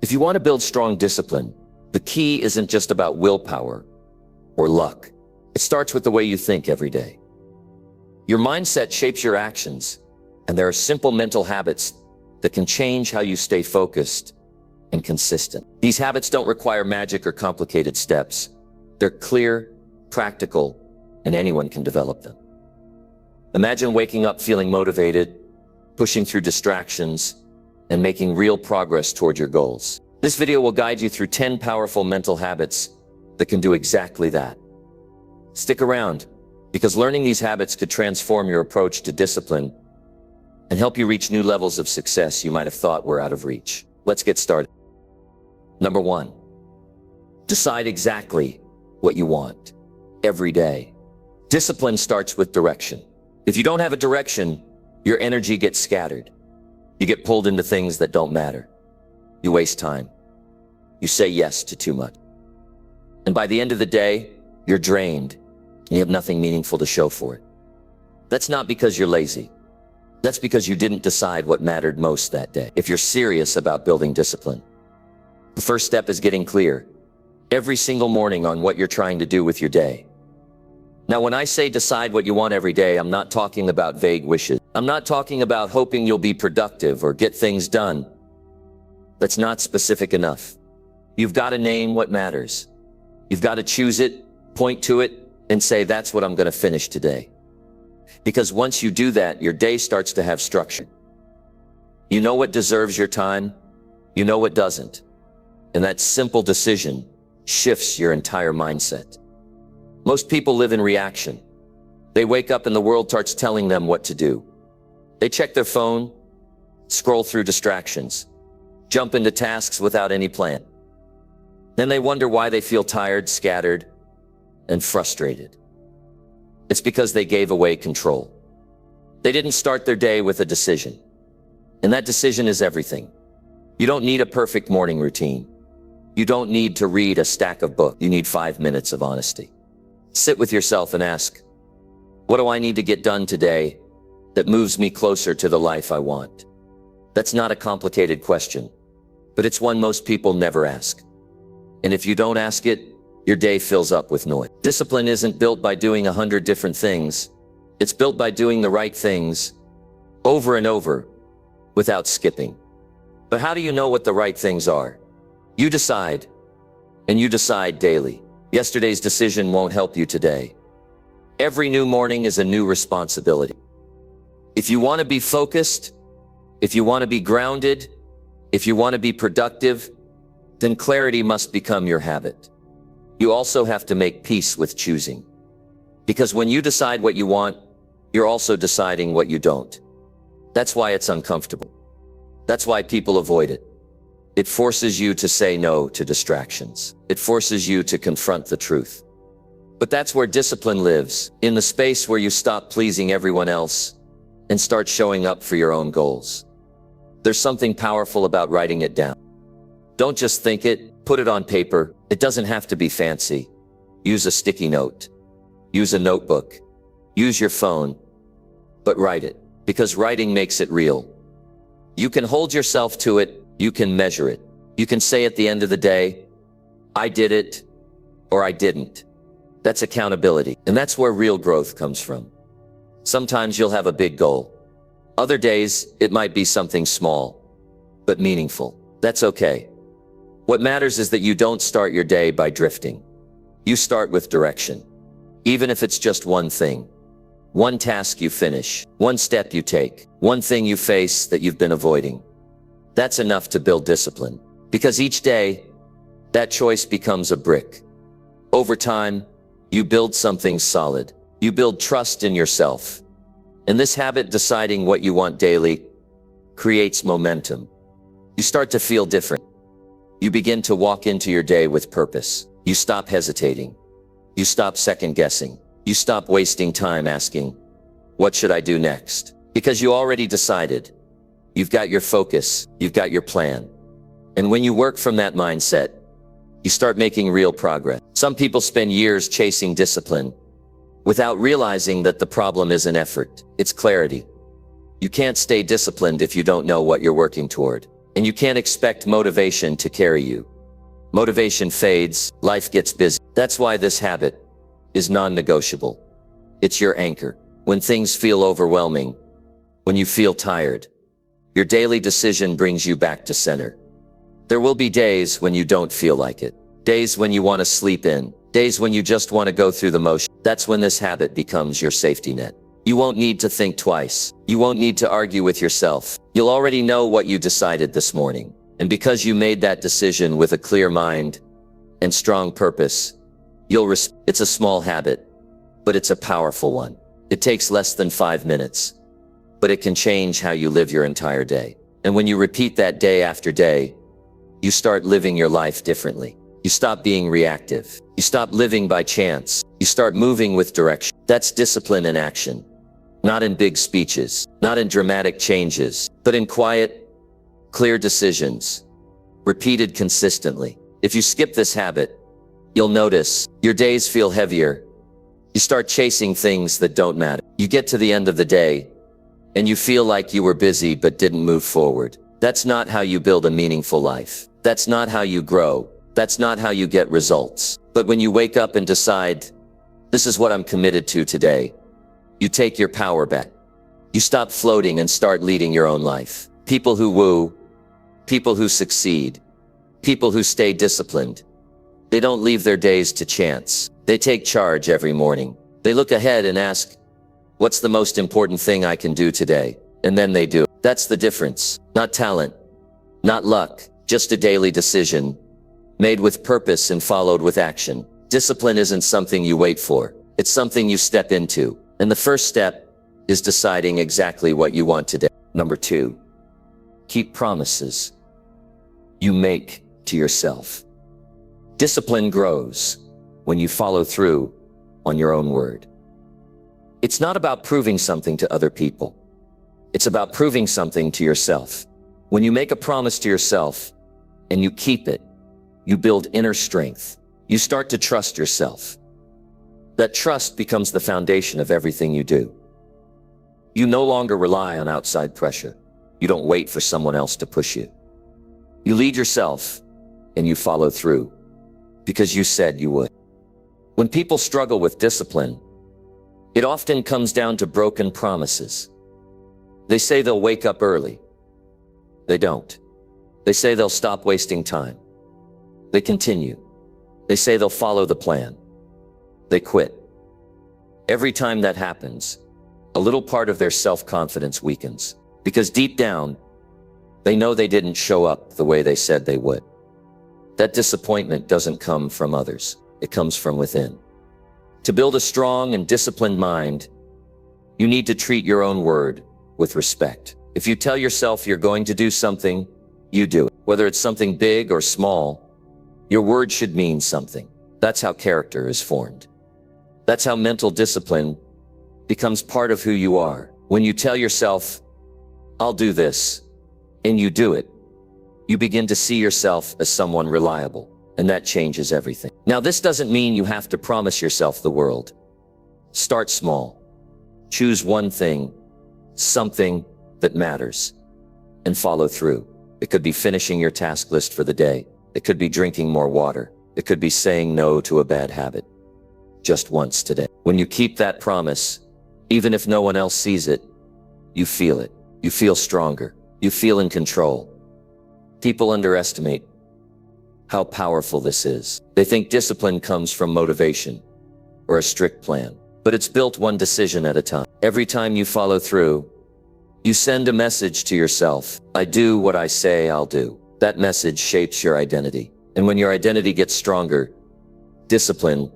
If you want to build strong discipline, the key isn't just about willpower or luck. It starts with the way you think every day. Your mindset shapes your actions, and there are simple mental habits that can change how you stay focused and consistent. These habits don't require magic or complicated steps. They're clear, practical, and anyone can develop them. Imagine waking up feeling motivated, pushing through distractions, and making real progress toward your goals. This video will guide you through 10 powerful mental habits that can do exactly that. Stick around, because learning these habits could transform your approach to discipline and help you reach new levels of success you might have thought were out of reach. Let's get started. Number 1, decide exactly what you want every day. Discipline starts with direction. If you don't have a direction, your energy gets scattered. You get pulled into things that don't matter. You waste time. You say yes to too much. And by the end of the day, you're drained and you have nothing meaningful to show for it. That's not because you're lazy. That's because you didn't decide what mattered most that day. If you're serious about building discipline, the first step is getting clear every single morning on what you're trying to do with your day. Now, when I say decide what you want every day, I'm not talking about vague wishes. I'm not talking about hoping you'll be productive or get things done. That's not specific enough. You've got to name what matters. You've got to choose it, point to it, and say, that's what I'm going to finish today. Because once you do that, your day starts to have structure. You know what deserves your time, you know what doesn't. And that simple decision shifts your entire mindset. Most people live in reaction. They wake up and the world starts telling them what to do. They check their phone, scroll through distractions, jump into tasks without any plan. Then they wonder why they feel tired, scattered, and frustrated. It's because they gave away control. They didn't start their day with a decision. And that decision is everything. You don't need a perfect morning routine. You don't need to read a stack of books. You need 5 minutes of honesty. Sit with yourself and ask, what do I need to get done today that moves me closer to the life I want? That's not a complicated question, but it's one most people never ask. And if you don't ask it, your day fills up with noise. Discipline isn't built by doing 100 different things. It's built by doing the right things over and over without skipping. But how do you know what the right things are? You decide, and you decide daily. Yesterday's decision won't help you today. Every new morning is a new responsibility. If you want to be focused, if you want to be grounded, if you want to be productive, then clarity must become your habit. You also have to make peace with choosing. Because when you decide what you want, you're also deciding what you don't. That's why it's uncomfortable. That's why people avoid it. It forces you to say no to distractions. It forces you to confront the truth. But that's where discipline lives, in the space where you stop pleasing everyone else and start showing up for your own goals. There's something powerful about writing it down. Don't just think it, put it on paper. It doesn't have to be fancy. Use a sticky note. Use a notebook. Use your phone. But write it, because writing makes it real. You can hold yourself to it. You can measure it. You can say at the end of the day, I did it, or I didn't. That's accountability. And that's where real growth comes from. Sometimes you'll have a big goal. Other days, it might be something small, but meaningful. That's okay. What matters is that you don't start your day by drifting. You start with direction. Even if it's just one thing. One task you finish. One step you take. One thing you face that you've been avoiding. That's enough to build discipline. Because each day, that choice becomes a brick. Over time, you build something solid. You build trust in yourself. And this habit, deciding what you want daily, creates momentum. You start to feel different. You begin to walk into your day with purpose. You stop hesitating. You stop second guessing. You stop wasting time asking, what should I do next? Because you already decided. You've got your focus, you've got your plan. And when you work from that mindset, you start making real progress. Some people spend years chasing discipline without realizing that the problem isn't effort, it's clarity. You can't stay disciplined if you don't know what you're working toward. And you can't expect motivation to carry you. Motivation fades, life gets busy. That's why this habit is non-negotiable. It's your anchor. When things feel overwhelming, when you feel tired, your daily decision brings you back to center. There will be days when you don't feel like it. Days when you want to sleep in. Days when you just want to go through the motion. That's when this habit becomes your safety net. You won't need to think twice. You won't need to argue with yourself. You'll already know what you decided this morning. And because you made that decision with a clear mind and strong purpose, it's a small habit, but it's a powerful one. It takes less than 5 minutes, but it can change how you live your entire day. And when you repeat that day after day, you start living your life differently. You stop being reactive. You stop living by chance. You start moving with direction. That's discipline in action. Not in big speeches, not in dramatic changes, but in quiet, clear decisions, repeated consistently. If you skip this habit, you'll notice your days feel heavier. You start chasing things that don't matter. You get to the end of the day, and you feel like you were busy but didn't move forward. That's not how you build a meaningful life. That's not how you grow. That's not how you get results. But when you wake up and decide, this is what I'm committed to today, you take your power back. You stop floating and start leading your own life. People who woo, people who succeed, people who stay disciplined, they don't leave their days to chance. They take charge every morning. They look ahead and ask, what's the most important thing I can do today? And then they do. That's the difference. Not talent, not luck, just a daily decision, made with purpose and followed with action. Discipline isn't something you wait for. It's something you step into. And the first step is deciding exactly what you want today. Number 2, keep promises you make to yourself. Discipline grows when you follow through on your own word. It's not about proving something to other people. It's about proving something to yourself. When you make a promise to yourself and you keep it, you build inner strength. You start to trust yourself. That trust becomes the foundation of everything you do. You no longer rely on outside pressure. You don't wait for someone else to push you. You lead yourself and you follow through because you said you would. When people struggle with discipline, it often comes down to broken promises. They say they'll wake up early. They don't. They say they'll stop wasting time. They continue. They say they'll follow the plan. They quit. Every time that happens, a little part of their self-confidence weakens because deep down, they know they didn't show up the way they said they would. That disappointment doesn't come from others. It comes from within. To build a strong and disciplined mind, you need to treat your own word with respect. If you tell yourself you're going to do something, you do it. Whether it's something big or small, your word should mean something. That's how character is formed. That's how mental discipline becomes part of who you are. When you tell yourself, I'll do this, and you do it, you begin to see yourself as someone reliable, and that changes everything. Now, this doesn't mean you have to promise yourself the world. Start small. Choose one thing, something that matters, and follow through. It could be finishing your task list for the day. It could be drinking more water. It could be saying no to a bad habit. Just once today. When you keep that promise, even if no one else sees it, you feel it. You feel stronger. You feel in control. People underestimate how powerful this is. They think discipline comes from motivation or a strict plan, but it's built one decision at a time. Every time you follow through, you send a message to yourself. I do what I say I'll do. That message shapes your identity. And when your identity gets stronger, discipline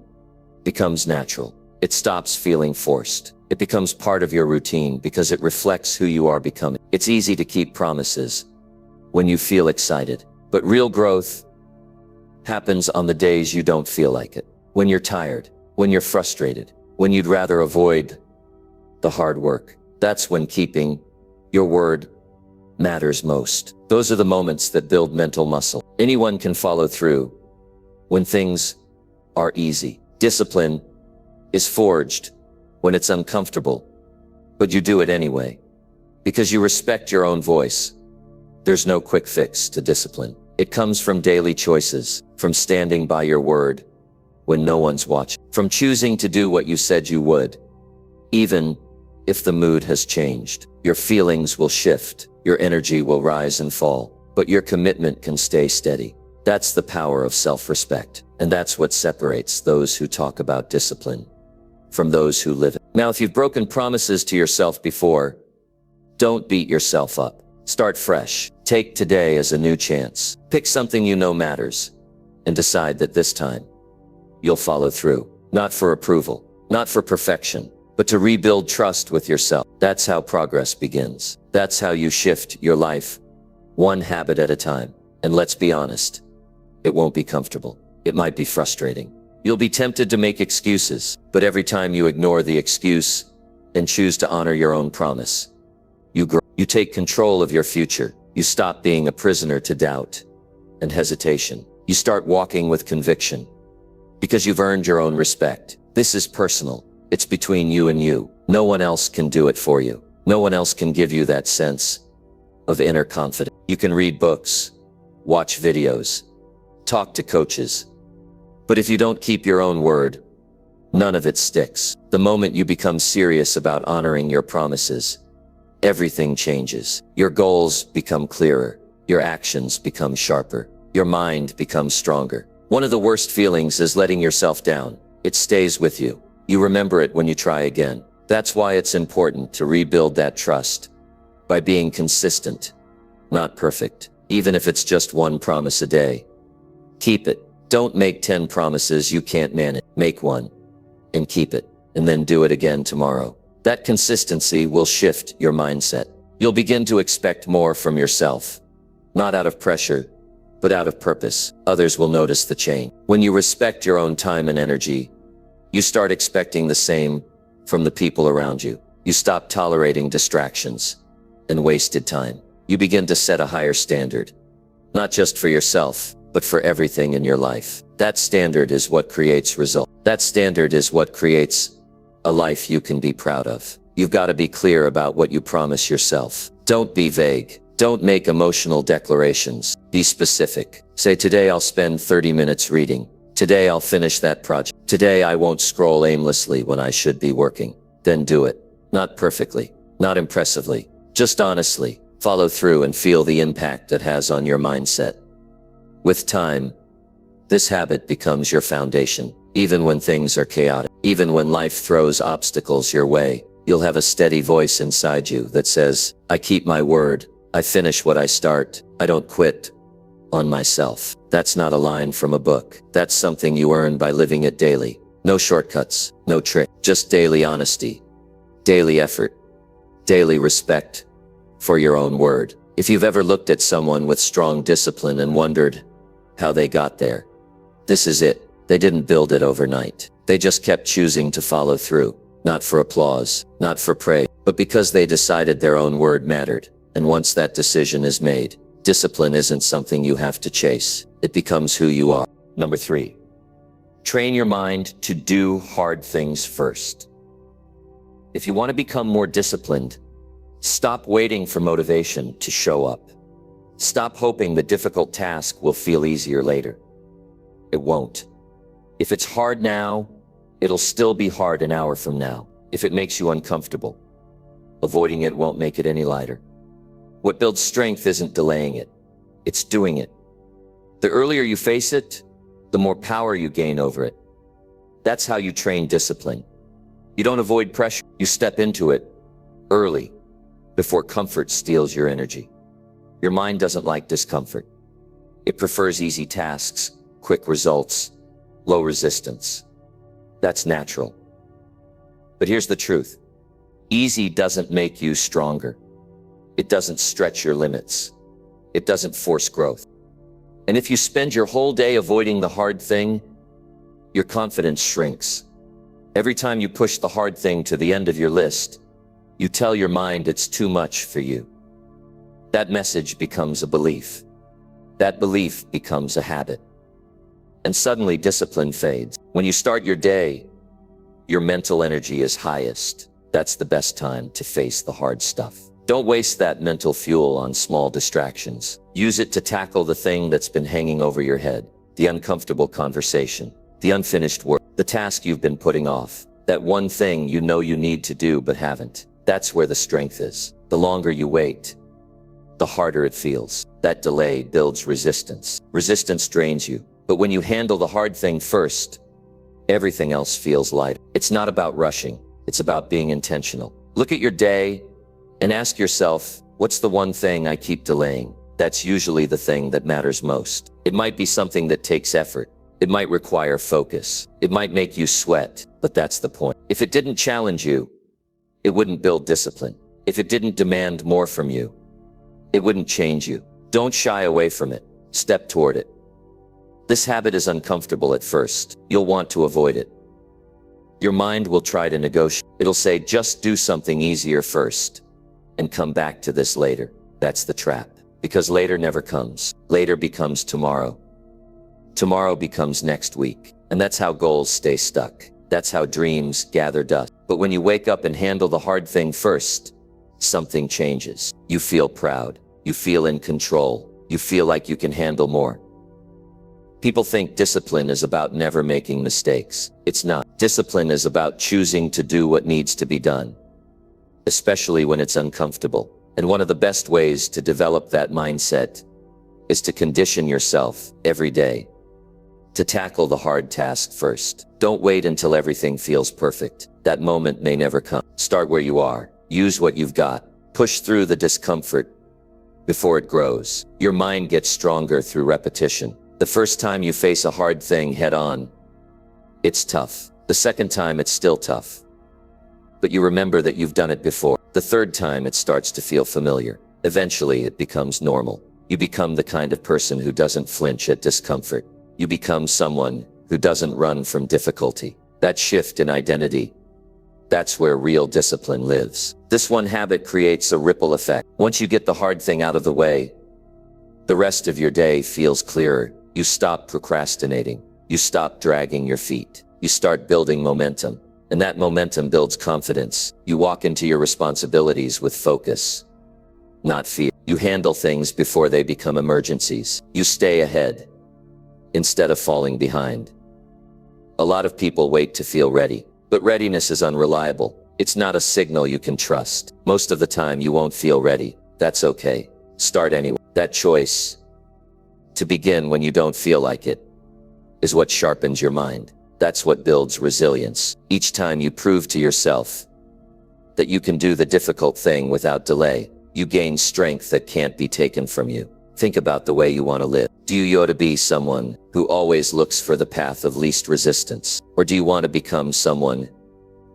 becomes natural. It stops feeling forced. It becomes part of your routine because it reflects who you are becoming. It's easy to keep promises when you feel excited, but real growth happens on the days you don't feel like it. When you're tired, when you're frustrated, when you'd rather avoid the hard work. That's when keeping your word matters most. Those are the moments that build mental muscle. Anyone can follow through when things are easy. Discipline is forged when it's uncomfortable, but you do it anyway. Because you respect your own voice. There's no quick fix to discipline. It comes from daily choices, from standing by your word when no one's watching, from choosing to do what you said you would. Even if the mood has changed, your feelings will shift, your energy will rise and fall, but your commitment can stay steady. That's the power of self-respect, and that's what separates those who talk about discipline from those who live it. Now, if you've broken promises to yourself before, don't beat yourself up. Start fresh. Take today as a new chance. Pick something you know matters, and decide that this time, you'll follow through. Not for approval, not for perfection, but to rebuild trust with yourself. That's how progress begins. That's how you shift your life, one habit at a time. And let's be honest, it won't be comfortable. It might be frustrating. You'll be tempted to make excuses, but every time you ignore the excuse and choose to honor your own promise, you grow. You take control of your future. You stop being a prisoner to doubt and hesitation. You start walking with conviction because you've earned your own respect. This is personal. It's between you and you. No one else can do it for you. No one else can give you that sense of inner confidence. You can read books, watch videos, talk to coaches, but if you don't keep your own word, none of it sticks. The moment you become serious about honoring your promises, everything changes. Your goals become clearer. Your actions become sharper. Your mind becomes stronger. One of the worst feelings is letting yourself down. It stays with you. You remember it when you try again. That's why it's important to rebuild that trust by being consistent, not perfect. Even if it's just one promise a day, keep it. Don't make 10 promises you can't manage. Make one and keep it, and then do it again tomorrow. That consistency will shift your mindset. You'll begin to expect more from yourself, not out of pressure, but out of purpose. Others will notice the change. When you respect your own time and energy, you start expecting the same from the people around you. You stop tolerating distractions and wasted time. You begin to set a higher standard, not just for yourself, but for everything in your life. That standard is what creates results. That standard is what creates a life you can be proud of. You've got to be clear about what you promise yourself. Don't be vague. Don't make emotional declarations. Be specific. Say, today I'll spend 30 minutes reading. Today I'll finish that project. Today I won't scroll aimlessly when I should be working. Then do it. Not perfectly, not impressively, just honestly. Follow through and feel the impact it has on your mindset. With time, this habit becomes your foundation. Even when things are chaotic, even when life throws obstacles your way, you'll have a steady voice inside you that says, I keep my word. I finish what I start. I don't quit on myself. That's not a line from a book. That's something you earn by living it daily. No shortcuts, no trick, just daily honesty, daily effort, daily respect for your own word. If you've ever looked at someone with strong discipline and wondered how they got there, this is it. They didn't build it overnight. They just kept choosing to follow through, not for applause, not for praise, but because they decided their own word mattered. And once that decision is made, discipline isn't something you have to chase. It becomes who you are. Number 3, train your mind to do hard things first. If you want to become more disciplined, stop waiting for motivation to show up. Stop hoping the difficult task will feel easier later. It won't. If it's hard now, it'll still be hard an hour from now. If it makes you uncomfortable, avoiding it won't make it any lighter. What builds strength isn't delaying it, it's doing it. The earlier you face it, the more power you gain over it. That's how you train discipline. You don't avoid pressure, you step into it early, before comfort steals your energy. Your mind doesn't like discomfort. It prefers easy tasks, quick results, low resistance. That's natural. But here's the truth. Easy doesn't make you stronger. It doesn't stretch your limits. It doesn't force growth. And if you spend your whole day avoiding the hard thing, your confidence shrinks. Every time you push the hard thing to the end of your list, you tell your mind it's too much for you. That message becomes a belief. That belief becomes a habit. And suddenly discipline fades. When you start your day, your mental energy is highest. That's the best time to face the hard stuff. Don't waste that mental fuel on small distractions. Use it to tackle the thing that's been hanging over your head, the uncomfortable conversation, the unfinished work, the task you've been putting off, that one thing you know you need to do but haven't. That's where the strength is. The longer you wait, the harder it feels. That delay builds resistance. Resistance drains you. But when you handle the hard thing first, everything else feels lighter. It's not about rushing. It's about being intentional. Look at your day and ask yourself, what's the one thing I keep delaying? That's usually the thing that matters most. It might be something that takes effort. It might require focus. It might make you sweat, but that's the point. If it didn't challenge you, it wouldn't build discipline. If it didn't demand more from you, it wouldn't change you. Don't shy away from it. Step toward it. This habit is uncomfortable at first. You'll want to avoid it. Your mind will try to negotiate. It'll say, just do something easier first and come back to this later. That's the trap. Because later never comes. Later becomes tomorrow. Tomorrow becomes next week. And that's how goals stay stuck. That's how dreams gather dust. But when you wake up and handle the hard thing first, something changes. You feel proud. You feel in control. You feel like you can handle more. People think discipline is about never making mistakes. It's not. Discipline is about choosing to do what needs to be done, especially when it's uncomfortable. And one of the best ways to develop that mindset is to condition yourself every day to tackle the hard task first. Don't wait until everything feels perfect. That moment may never come. Start where you are. Use what you've got. Push through the discomfort before it grows. Your mind gets stronger through repetition. The first time you face a hard thing head on, it's tough. The second time, it's still tough. But you remember that you've done it before. The third time, it starts to feel familiar. Eventually, it becomes normal. You become the kind of person who doesn't flinch at discomfort. You become someone who doesn't run from difficulty. That shift in identity, that's where real discipline lives. This one habit creates a ripple effect. Once you get the hard thing out of the way, the rest of your day feels clearer. You stop procrastinating. You stop dragging your feet. You start building momentum. And that momentum builds confidence. You walk into your responsibilities with focus, not fear. You handle things before they become emergencies. You stay ahead instead of falling behind. A lot of people wait to feel ready, but readiness is unreliable. It's not a signal you can trust. Most of the time you won't feel ready. That's okay. Start anyway. That choice to begin when you don't feel like it is what sharpens your mind. That's what builds resilience. Each time you prove to yourself that you can do the difficult thing without delay, you gain strength that can't be taken from you. Think about the way you want to live. Do you want to be someone who always looks for the path of least resistance? Or do you want to become someone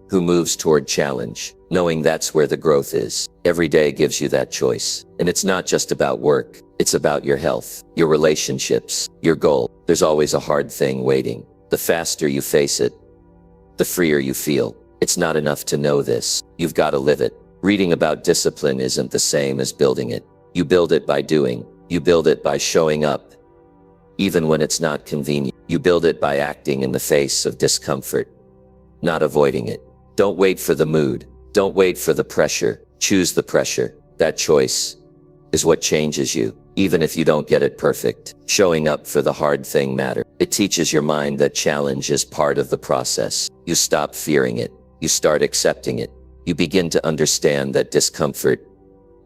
who moves toward challenge, knowing that's where the growth is? Every day gives you that choice. And it's not just about work. It's about your health, your relationships, your goal. There's always a hard thing waiting. The faster you face it, the freer you feel. It's not enough to know this. You've got to live it. Reading about discipline isn't the same as building it. You build it by doing. You build it by showing up, even when it's not convenient. You build it by acting in the face of discomfort, not avoiding it. Don't wait for the mood. Don't wait for the pressure. Choose the pressure. That choice is what changes you, even if you don't get it perfect. Showing up for the hard thing matters. It teaches your mind that challenge is part of the process. You stop fearing it. You start accepting it. You begin to understand that discomfort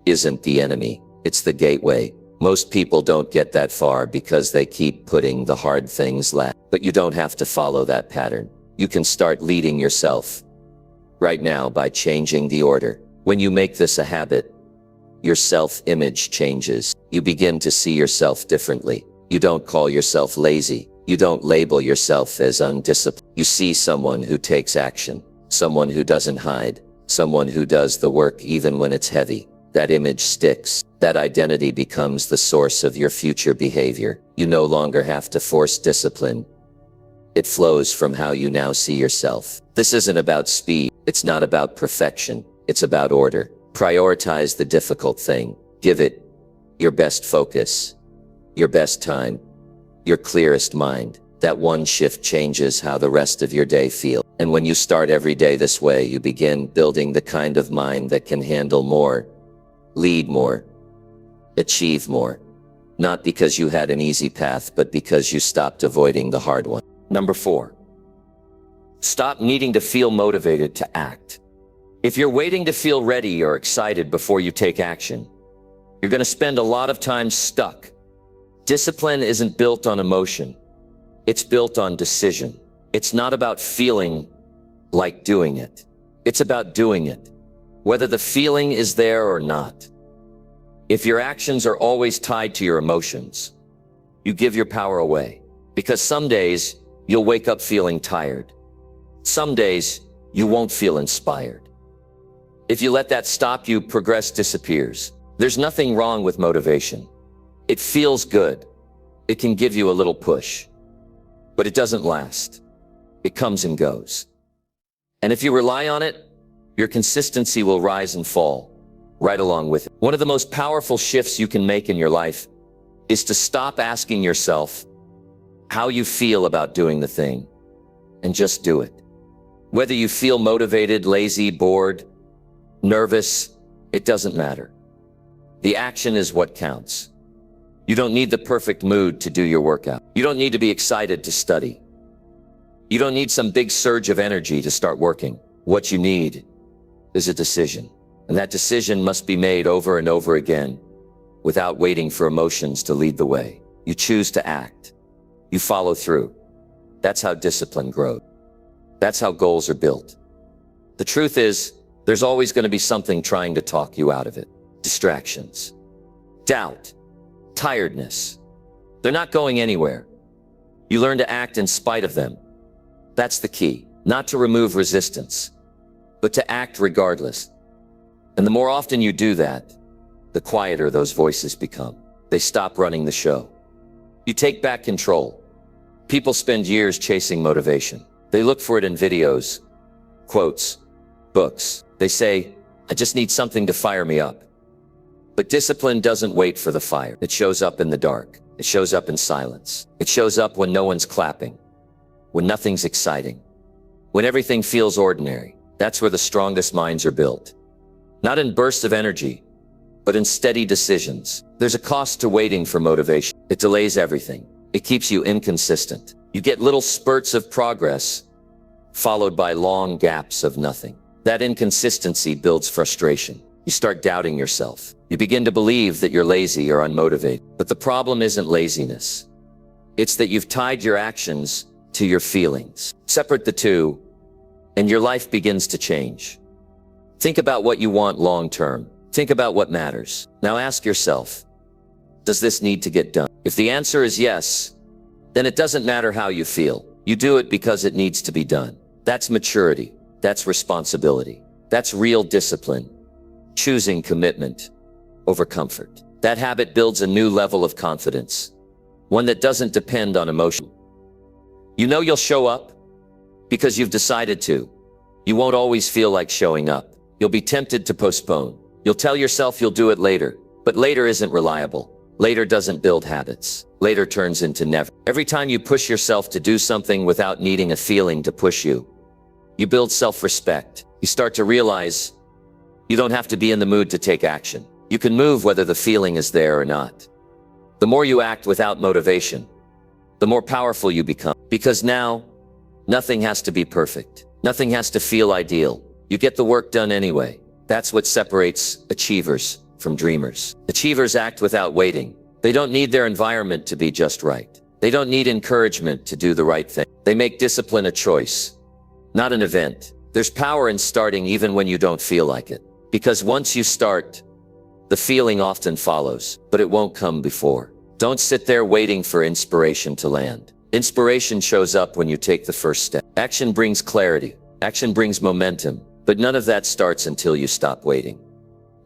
isn't the enemy. It's the gateway. Most people don't get that far because they keep putting the hard things last. But you don't have to follow that pattern. You can start leading yourself right now by changing the order. When you make this a habit, your self-image changes. You begin to see yourself differently. You don't call yourself lazy. You don't label yourself as undisciplined. You see someone who takes action, someone who doesn't hide, someone who does the work even when it's heavy. That image sticks. That identity becomes the source of your future behavior. You no longer have to force discipline. It flows from how you now see yourself. This isn't about speed. It's not about perfection. It's about order. Prioritize the difficult thing. Give it your best focus, your best time, your clearest mind. That one shift changes how the rest of your day feels. And when you start every day this way, you begin building the kind of mind that can handle more lead more, achieve more. Not because you had an easy path, but because you stopped avoiding the hard one. Number 4, stop needing to feel motivated to act. If you're waiting to feel ready or excited before you take action, you're going to spend a lot of time stuck. Discipline isn't built on emotion. It's built on decision. It's not about feeling like doing it. It's about doing it, whether the feeling is there or not. If your actions are always tied to your emotions, you give your power away. Because some days you'll wake up feeling tired. Some days you won't feel inspired. If you let that stop you, progress disappears. There's nothing wrong with motivation. It feels good. It can give you a little push, but it doesn't last. It comes and goes. And if you rely on it, your consistency will rise and fall right along with it. One of the most powerful shifts you can make in your life is to stop asking yourself how you feel about doing the thing and just do it. Whether you feel motivated, lazy, bored, nervous, it doesn't matter. The action is what counts. You don't need the perfect mood to do your workout. You don't need to be excited to study. You don't need some big surge of energy to start working. What you need is a decision. And that decision must be made over and over again without waiting for emotions to lead the way. You choose to act. You follow through. That's how discipline grows. That's how goals are built. The truth is, there's always going to be something trying to talk you out of it. Distractions, doubt, tiredness. They're not going anywhere. You learn to act in spite of them. That's the key. Not to remove resistance, but to act regardless. And the more often you do that, the quieter those voices become. They stop running the show. You take back control. People spend years chasing motivation. They look for it in videos, quotes, books. They say, I just need something to fire me up. But discipline doesn't wait for the fire. It shows up in the dark. It shows up in silence. It shows up when no one's clapping, when nothing's exciting, when everything feels ordinary. That's where the strongest minds are built. Not in bursts of energy, but in steady decisions. There's a cost to waiting for motivation. It delays everything. It keeps you inconsistent. You get little spurts of progress, followed by long gaps of nothing. That inconsistency builds frustration. You start doubting yourself. You begin to believe that you're lazy or unmotivated. But the problem isn't laziness. It's that you've tied your actions to your feelings. Separate the two, and your life begins to change. Think about what you want long term. Think about what matters. Now ask yourself, does this need to get done? If the answer is yes, then it doesn't matter how you feel. You do it because it needs to be done. That's maturity. That's responsibility. That's real discipline. Choosing commitment over comfort. That habit builds a new level of confidence, one that doesn't depend on emotion. You know you'll show up because you've decided to. You won't always feel like showing up. You'll be tempted to postpone. You'll tell yourself you'll do it later, but later isn't reliable. Later doesn't build habits. Later turns into never. Every time you push yourself to do something without needing a feeling to push you, you build self-respect. You start to realize you don't have to be in the mood to take action. You can move whether the feeling is there or not. The more you act without motivation, the more powerful you become. Because now, nothing has to be perfect. Nothing has to feel ideal. You get the work done anyway. That's what separates achievers from dreamers. Achievers act without waiting. They don't need their environment to be just right. They don't need encouragement to do the right thing. They make discipline a choice, not an event. There's power in starting even when you don't feel like it. Because once you start, the feeling often follows, but it won't come before. Don't sit there waiting for inspiration to land. Inspiration shows up when you take the first step. Action brings clarity. Action brings momentum. But none of that starts until you stop waiting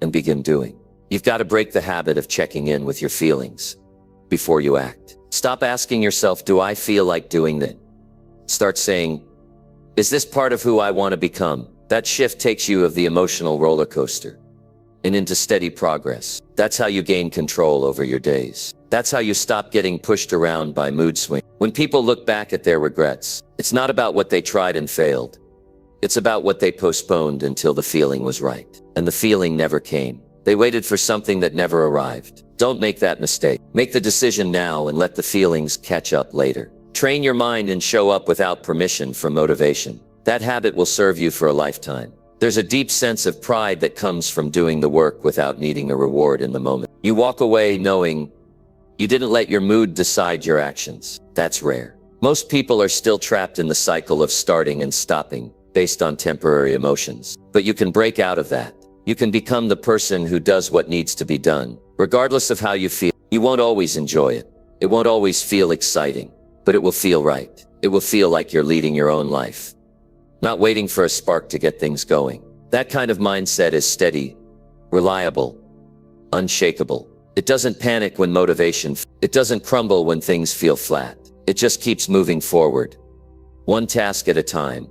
and begin doing. You've got to break the habit of checking in with your feelings before you act. Stop asking yourself, do I feel like doing that? Start saying, is this part of who I want to become? That shift takes you of the emotional roller coaster and into steady progress. That's how you gain control over your days. That's how you stop getting pushed around by mood swings. When people look back at their regrets, it's not about what they tried and failed. It's about what they postponed until the feeling was right. And the feeling never came. They waited for something that never arrived. Don't make that mistake. Make the decision now and let the feelings catch up later. Train your mind and show up without permission for motivation. That habit will serve you for a lifetime. There's a deep sense of pride that comes from doing the work without needing a reward in the moment. You walk away knowing you didn't let your mood decide your actions. That's rare. Most people are still trapped in the cycle of starting and stopping based on temporary emotions. But you can break out of that. You can become the person who does what needs to be done, regardless of how you feel. You won't always enjoy it. It won't always feel exciting, but it will feel right. It will feel like you're leading your own life, not waiting for a spark to get things going. That kind of mindset is steady, reliable, unshakable. It doesn't panic when it doesn't crumble when things feel flat. It just keeps moving forward, one task at a time,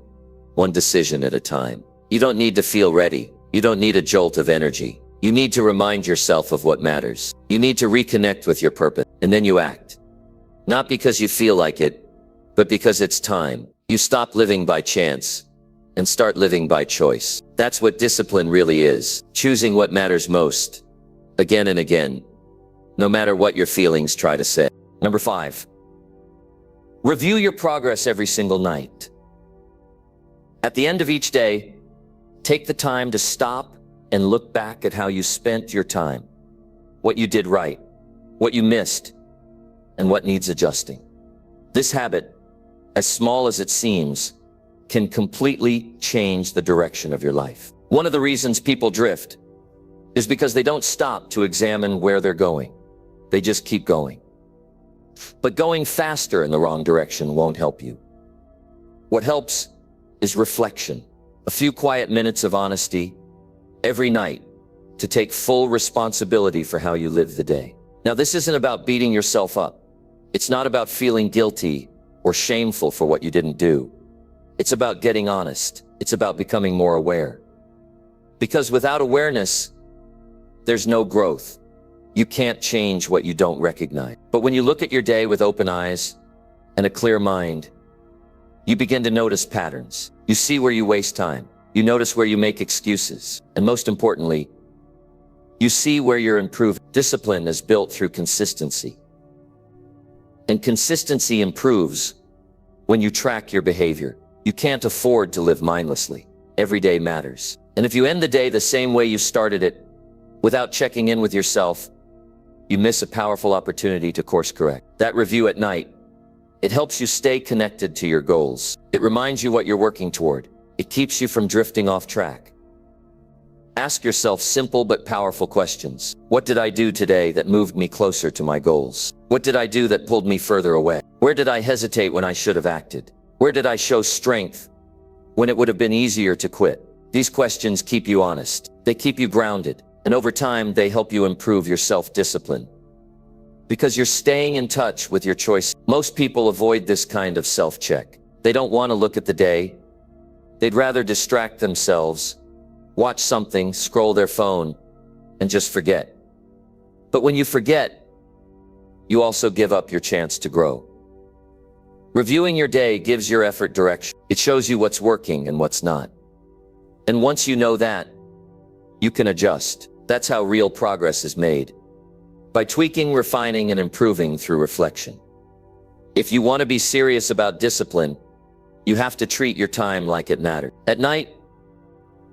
one decision at a time. You don't need to feel ready. You don't need a jolt of energy. You need to remind yourself of what matters. You need to reconnect with your purpose, and then you act. Not because you feel like it, but because it's time. You stop living by chance and start living by choice. That's what discipline really is. Choosing what matters most, again and again, no matter what your feelings try to say. Number 5, review your progress every single night. At the end of each day, take the time to stop and look back at how you spent your time, what you did right, what you missed, and what needs adjusting. This habit, as small as it seems, can completely change the direction of your life. One of the reasons people drift is because they don't stop to examine where they're going. They just keep going. But going faster in the wrong direction won't help you. What helps is reflection. A few quiet minutes of honesty every night to take full responsibility for how you live the day. Now, this isn't about beating yourself up. It's not about feeling guilty or shameful for what you didn't do. It's about getting honest. It's about becoming more aware. Because without awareness, there's no growth. You can't change what you don't recognize. But when you look at your day with open eyes and a clear mind, you begin to notice patterns. You see where you waste time. You notice where you make excuses. And most importantly, you see where you're improving. Discipline is built through consistency. And consistency improves when you track your behavior. You can't afford to live mindlessly. Every day matters. And if you end the day the same way you started it, without checking in with yourself, you miss a powerful opportunity to course correct. That review at night, it helps you stay connected to your goals. It reminds you what you're working toward. It keeps you from drifting off track. Ask yourself simple but powerful questions. What did I do today that moved me closer to my goals? What did I do that pulled me further away? Where did I hesitate when I should have acted? Where did I show strength when it would have been easier to quit? These questions keep you honest. They keep you grounded. And over time, they help you improve your self-discipline. Because you're staying in touch with your choice. Most people avoid this kind of self-check. They don't want to look at the day. They'd rather distract themselves, watch something, scroll their phone, and just forget. But when you forget, you also give up your chance to grow. Reviewing your day gives your effort direction. It shows you what's working and what's not. And once you know that, you can adjust. That's how real progress is made. By tweaking, refining, and improving through reflection. If you want to be serious about discipline, you have to treat your time like it matters. At night,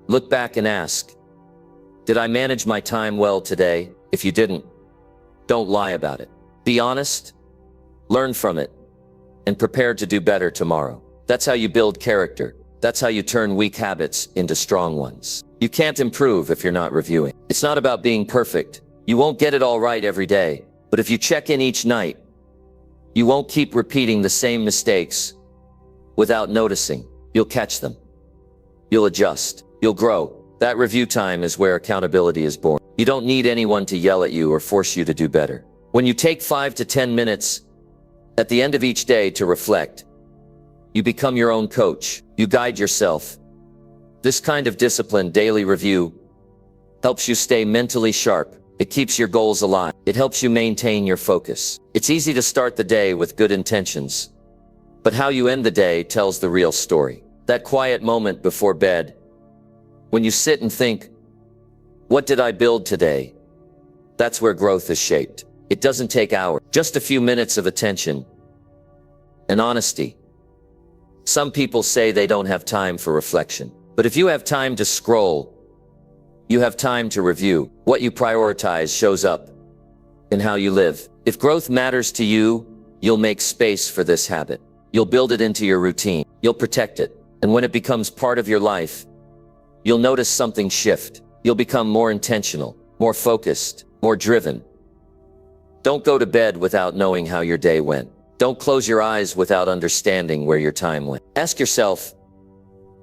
look back and ask, did I manage my time well today? If you didn't, don't lie about it. Be honest, learn from it, and prepare to do better tomorrow. That's how you build character. That's how you turn weak habits into strong ones. You can't improve if you're not reviewing. It's not about being perfect. You won't get it all right every day. But if you check in each night, you won't keep repeating the same mistakes without noticing. You'll catch them. You'll adjust. You'll grow. That review time is where accountability is born. You don't need anyone to yell at you or force you to do better. When you take 5 to 10 minutes at the end of each day to reflect, you become your own coach. You guide yourself. This kind of disciplined daily review helps you stay mentally sharp. It keeps your goals alive. It helps you maintain your focus. It's easy to start the day with good intentions, but how you end the day tells the real story. That quiet moment before bed, when you sit and think, What did I build today? That's where growth is shaped. It doesn't take hours, just a few minutes of attention and honesty. Some people say they don't have time for reflection. But if you have time to scroll, you have time to review. What you prioritize shows up in how you live. If growth matters to you, you'll make space for this habit. You'll build it into your routine. You'll protect it. And when it becomes part of your life, you'll notice something shift. You'll become more intentional, more focused, more driven. Don't go to bed without knowing how your day went. Don't close your eyes without understanding where your time went. Ask yourself,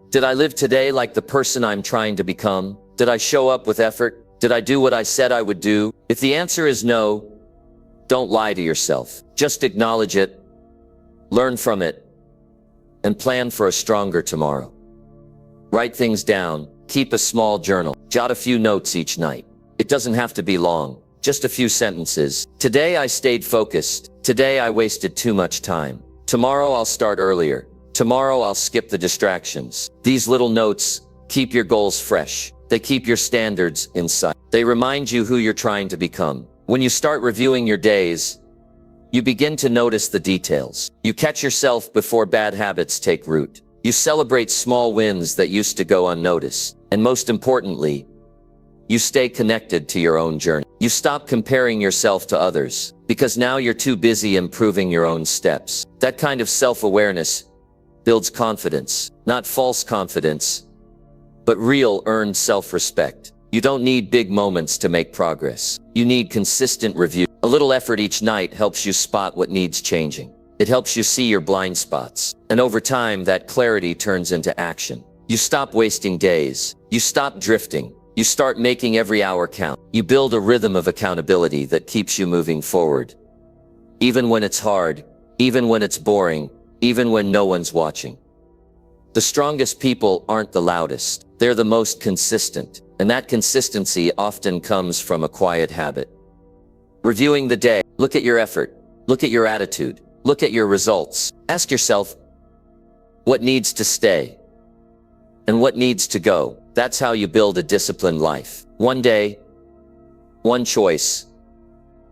did I live today like the person I'm trying to become? Did I show up with effort? Did I do what I said I would do? If the answer is no, don't lie to yourself. Just acknowledge it, learn from it, and plan for a stronger tomorrow. Write things down, keep a small journal, jot a few notes each night. It doesn't have to be long, just a few sentences. Today I stayed focused. Today I wasted too much time. Tomorrow I'll start earlier. Tomorrow I'll skip the distractions. These little notes keep your goals fresh. They keep your standards in sight. They remind you who you're trying to become. When you start reviewing your days, you begin to notice the details. You catch yourself before bad habits take root. You celebrate small wins that used to go unnoticed. And most importantly, you stay connected to your own journey. You stop comparing yourself to others because now you're too busy improving your own steps. That kind of self-awareness builds confidence, not false confidence, but real earned self-respect. You don't need big moments to make progress. You need consistent review. A little effort each night helps you spot what needs changing. It helps you see your blind spots. And over time, that clarity turns into action. You stop wasting days. You stop drifting. You start making every hour count. You build a rhythm of accountability that keeps you moving forward. Even when it's hard, even when it's boring, even when no one's watching. The strongest people aren't the loudest. They're the most consistent. And that consistency often comes from a quiet habit. Reviewing the day. Look at your effort. Look at your attitude. Look at your results. Ask yourself, what needs to stay? And what needs to go? That's how you build a disciplined life. One day, one choice,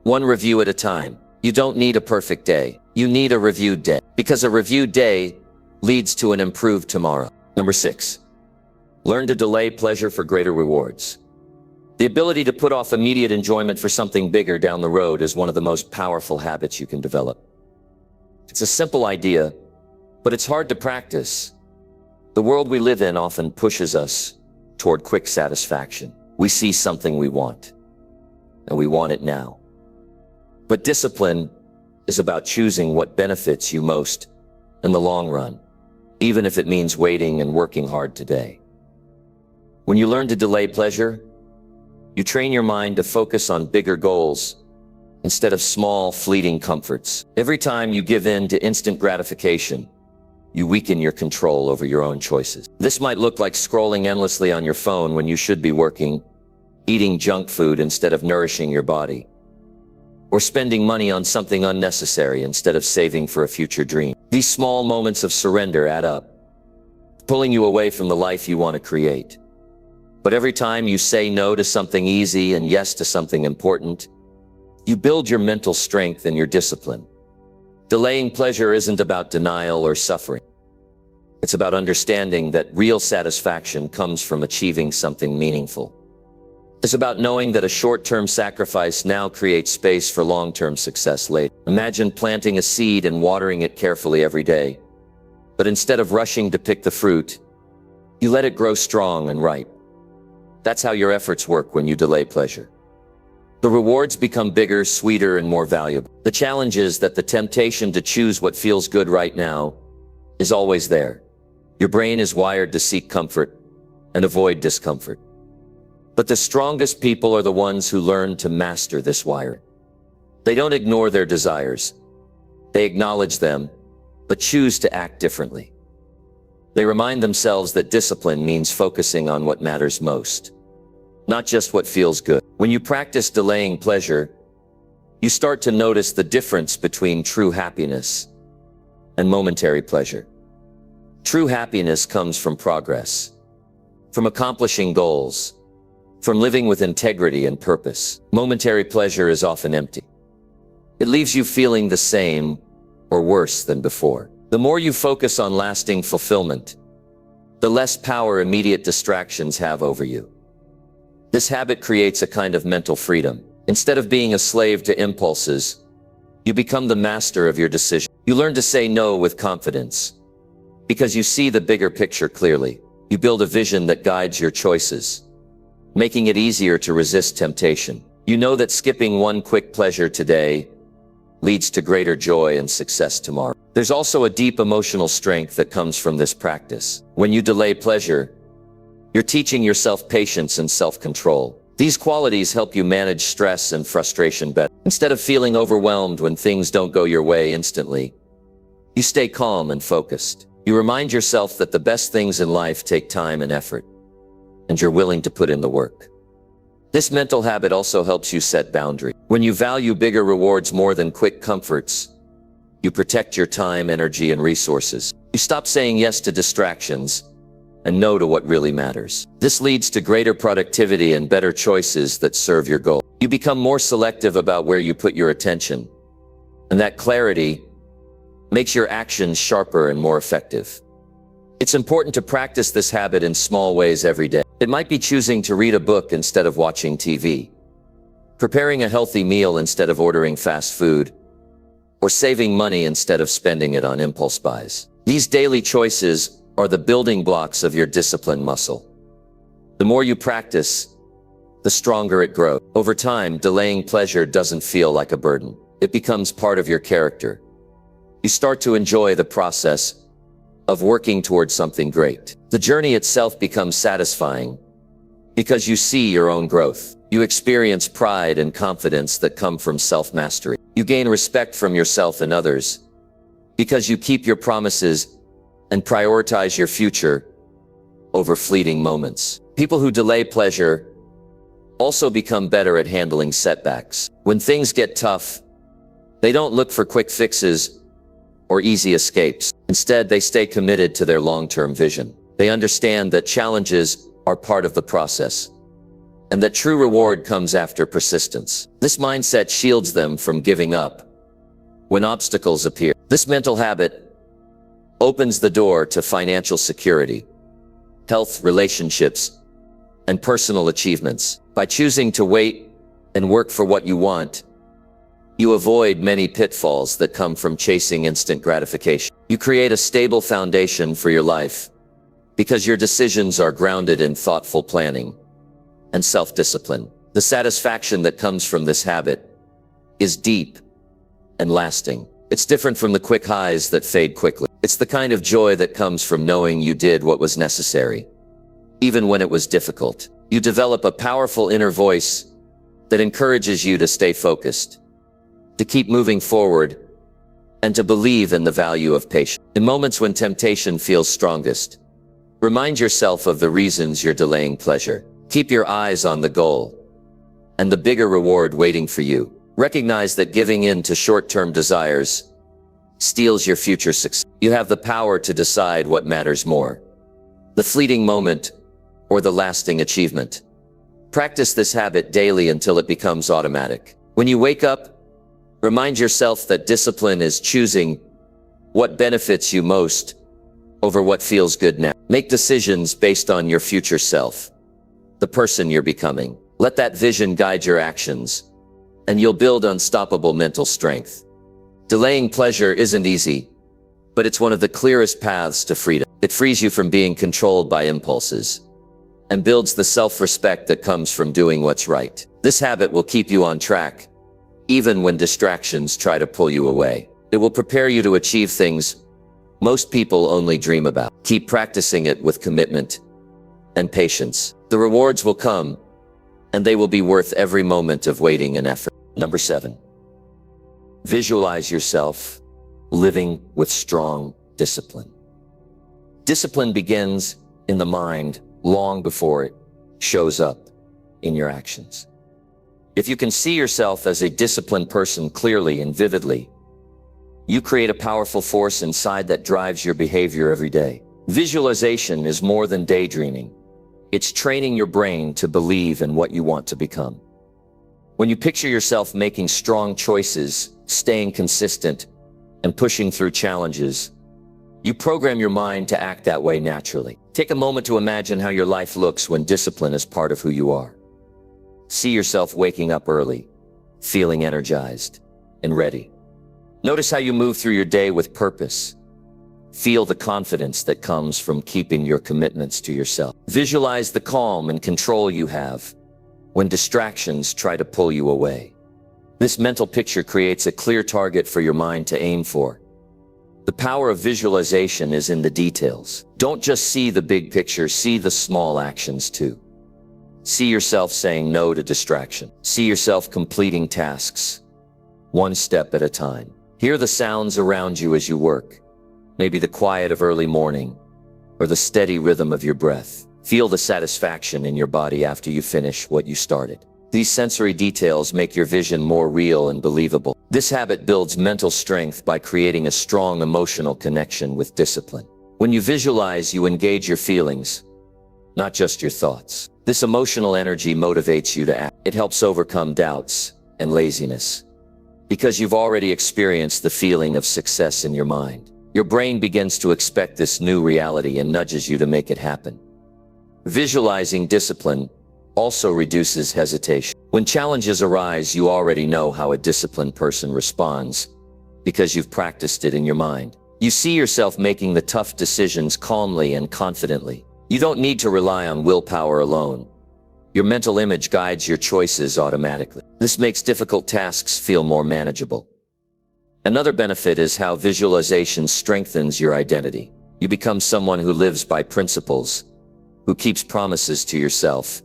one review at a time. You don't need a perfect day. You need a reviewed day. Because a reviewed day leads to an improved tomorrow. Number 6. Learn to delay pleasure for greater rewards. The ability to put off immediate enjoyment for something bigger down the road is one of the most powerful habits you can develop. It's a simple idea, but it's hard to practice. The world we live in often pushes us toward quick satisfaction. We see something we want, and we want it now. But discipline is about choosing what benefits you most in the long run, even if it means waiting and working hard today. When you learn to delay pleasure, you train your mind to focus on bigger goals instead of small, fleeting comforts. Every time you give in to instant gratification, you weaken your control over your own choices. This might look like scrolling endlessly on your phone when you should be working, eating junk food instead of nourishing your body, or spending money on something unnecessary instead of saving for a future dream. These small moments of surrender add up, pulling you away from the life you want to create. But every time you say no to something easy and yes to something important, you build your mental strength and your discipline. Delaying pleasure isn't about denial or suffering. It's about understanding that real satisfaction comes from achieving something meaningful. It's about knowing that a short-term sacrifice now creates space for long-term success later. Imagine planting a seed and watering it carefully every day. But instead of rushing to pick the fruit, you let it grow strong and ripe. That's how your efforts work when you delay pleasure. The rewards become bigger, sweeter, and more valuable. The challenge is that the temptation to choose what feels good right now is always there. Your brain is wired to seek comfort and avoid discomfort. But the strongest people are the ones who learn to master this wiring. They don't ignore their desires. They acknowledge them, but choose to act differently. They remind themselves that discipline means focusing on what matters most, not just what feels good. When you practice delaying pleasure, you start to notice the difference between true happiness and momentary pleasure. True happiness comes from progress, from accomplishing goals, from living with integrity and purpose. Momentary pleasure is often empty. It leaves you feeling the same or worse than before. The more you focus on lasting fulfillment, the less power immediate distractions have over you. This habit creates a kind of mental freedom. Instead of being a slave to impulses, you become the master of your decision. You learn to say no with confidence because you see the bigger picture clearly. You build a vision that guides your choices, making it easier to resist temptation. You know that skipping one quick pleasure today leads to greater joy and success tomorrow. There's also a deep emotional strength that comes from this practice. When you delay pleasure, you're teaching yourself patience and self-control. These qualities help you manage stress and frustration better. Instead of feeling overwhelmed when things don't go your way instantly, you stay calm and focused. You remind yourself that the best things in life take time and effort, and you're willing to put in the work. This mental habit also helps you set boundaries. When you value bigger rewards more than quick comforts, you protect your time, energy, and resources. You stop saying yes to distractions and no to what really matters. This leads to greater productivity and better choices that serve your goal. You become more selective about where you put your attention, and that clarity makes your actions sharper and more effective. It's important to practice this habit in small ways every day. It might be choosing to read a book instead of watching TV, preparing a healthy meal instead of ordering fast food, or saving money instead of spending it on impulse buys. These daily choices are the building blocks of your discipline muscle. The more you practice, the stronger it grows. Over time, delaying pleasure doesn't feel like a burden. It becomes part of your character. You start to enjoy the process of working towards something great. The journey itself becomes satisfying because you see your own growth. You experience pride and confidence that come from self-mastery. You gain respect from yourself and others because you keep your promises and prioritize your future over fleeting moments. People who delay pleasure also become better at handling setbacks. When things get tough, they don't look for quick fixes or easy escapes. Instead, they stay committed to their long-term vision. They understand that challenges are part of the process, and that true reward comes after persistence. This mindset shields them from giving up when obstacles appear. This mental habit opens the door to financial security, health, relationships, and personal achievements. By choosing to wait and work for what you want, you avoid many pitfalls that come from chasing instant gratification. You create a stable foundation for your life because your decisions are grounded in thoughtful planning and self-discipline. The satisfaction that comes from this habit is deep and lasting. It's different from the quick highs that fade quickly. It's the kind of joy that comes from knowing you did what was necessary, even when it was difficult. You develop a powerful inner voice that encourages you to stay focused, to keep moving forward, and to believe in the value of patience. In moments when temptation feels strongest, remind yourself of the reasons you're delaying pleasure. Keep your eyes on the goal and the bigger reward waiting for you. Recognize that giving in to short-term desires steals your future success. You have the power to decide what matters more, the fleeting moment or the lasting achievement. Practice this habit daily until it becomes automatic. When you wake up, remind yourself that discipline is choosing what benefits you most over what feels good now. Make decisions based on your future self, the person you're becoming. Let that vision guide your actions, and you'll build unstoppable mental strength. Delaying pleasure isn't easy, but it's one of the clearest paths to freedom. It frees you from being controlled by impulses and builds the self-respect that comes from doing what's right. This habit will keep you on track, even when distractions try to pull you away. It will prepare you to achieve things most people only dream about. Keep practicing it with commitment and patience. The rewards will come, and they will be worth every moment of waiting and effort. Number 7, visualize yourself living with strong discipline. Discipline begins in the mind long before it shows up in your actions. If you can see yourself as a disciplined person clearly and vividly, you create a powerful force inside that drives your behavior every day. Visualization is more than daydreaming. It's training your brain to believe in what you want to become. When you picture yourself making strong choices, staying consistent, and pushing through challenges, you program your mind to act that way naturally. Take a moment to imagine how your life looks when discipline is part of who you are. See yourself waking up early, feeling energized and ready. Notice how you move through your day with purpose. Feel the confidence that comes from keeping your commitments to yourself. Visualize the calm and control you have when distractions try to pull you away. This mental picture creates a clear target for your mind to aim for. The power of visualization is in the details. Don't just see the big picture, see the small actions too. See yourself saying no to distraction. See yourself completing tasks, one step at a time. Hear the sounds around you as you work. Maybe the quiet of early morning, or the steady rhythm of your breath. Feel the satisfaction in your body after you finish what you started. These sensory details make your vision more real and believable. This habit builds mental strength by creating a strong emotional connection with discipline. When you visualize, you engage your feelings, not just your thoughts. This emotional energy motivates you to act. It helps overcome doubts and laziness, because you've already experienced the feeling of success in your mind. Your brain begins to expect this new reality and nudges you to make it happen. Visualizing discipline also reduces hesitation. When challenges arise, you already know how a disciplined person responds because you've practiced it in your mind. You see yourself making the tough decisions calmly and confidently. You don't need to rely on willpower alone. Your mental image guides your choices automatically. This makes difficult tasks feel more manageable. Another benefit is how visualization strengthens your identity. You become someone who lives by principles, who keeps promises to yourself,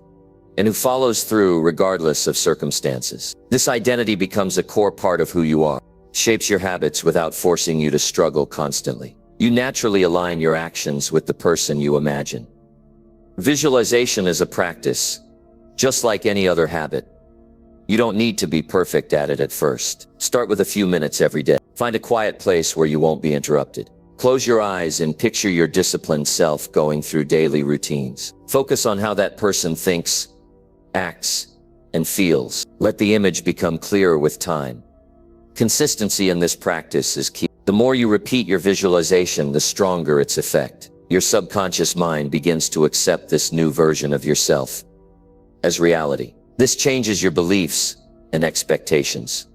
and who follows through regardless of circumstances. This identity becomes a core part of who you are, shapes your habits without forcing you to struggle constantly. You naturally align your actions with the person you imagine. Visualization is a practice, just like any other habit. You don't need to be perfect at it at first. Start with a few minutes every day. Find a quiet place where you won't be interrupted. Close your eyes and picture your disciplined self going through daily routines. Focus on how that person thinks, acts, and feels. Let the image become clearer with time. Consistency in this practice is key. The more you repeat your visualization, the stronger its effect. Your subconscious mind begins to accept this new version of yourself as reality. This changes your beliefs and expectations,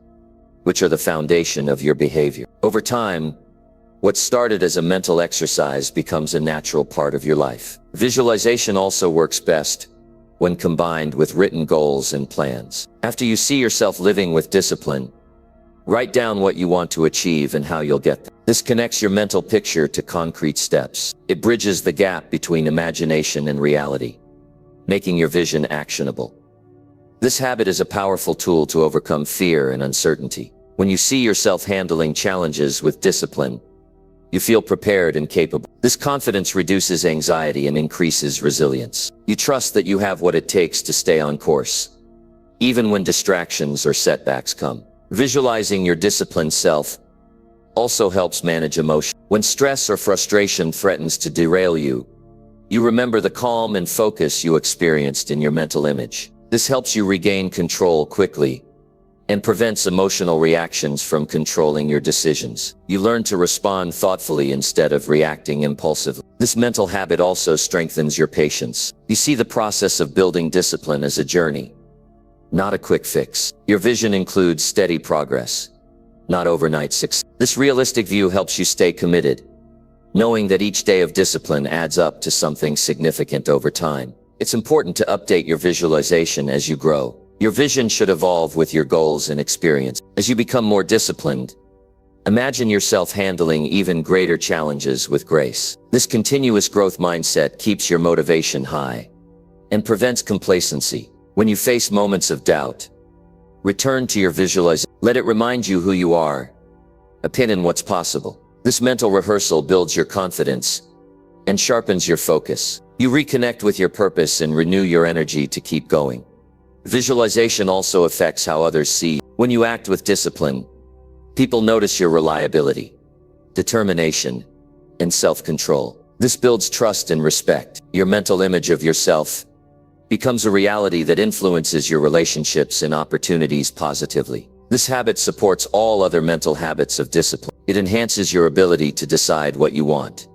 which are the foundation of your behavior. Over time, what started as a mental exercise becomes a natural part of your life. Visualization also works best when combined with written goals and plans. After you see yourself living with discipline, write down what you want to achieve and how you'll get there. This connects your mental picture to concrete steps. It bridges the gap between imagination and reality, making your vision actionable. This habit is a powerful tool to overcome fear and uncertainty. When you see yourself handling challenges with discipline, you feel prepared and capable. This confidence reduces anxiety and increases resilience. You trust that you have what it takes to stay on course, even when distractions or setbacks come. Visualizing your disciplined self also helps manage emotion. When stress or frustration threatens to derail you, you remember the calm and focus you experienced in your mental image. This helps you regain control quickly and prevents emotional reactions from controlling your decisions. You learn to respond thoughtfully instead of reacting impulsively. This mental habit also strengthens your patience. You see the process of building discipline as a journey, not a quick fix. Your vision includes steady progress, not overnight success. This realistic view helps you stay committed, knowing that each day of discipline adds up to something significant over time. It's important to update your visualization as you grow. Your vision should evolve with your goals and experience. As you become more disciplined, imagine yourself handling even greater challenges with grace. This continuous growth mindset keeps your motivation high and prevents complacency. When you face moments of doubt, return to your visualization. Let it remind you who you are, a pin in what's possible. This mental rehearsal builds your confidence and sharpens your focus. You reconnect with your purpose and renew your energy to keep going. Visualization also affects how others see you. When you act with discipline, people notice your reliability, determination, and self-control. This builds trust and respect. Your mental image of yourself becomes a reality that influences your relationships and opportunities positively. This habit supports all other mental habits of discipline. It enhances your ability to decide what you want,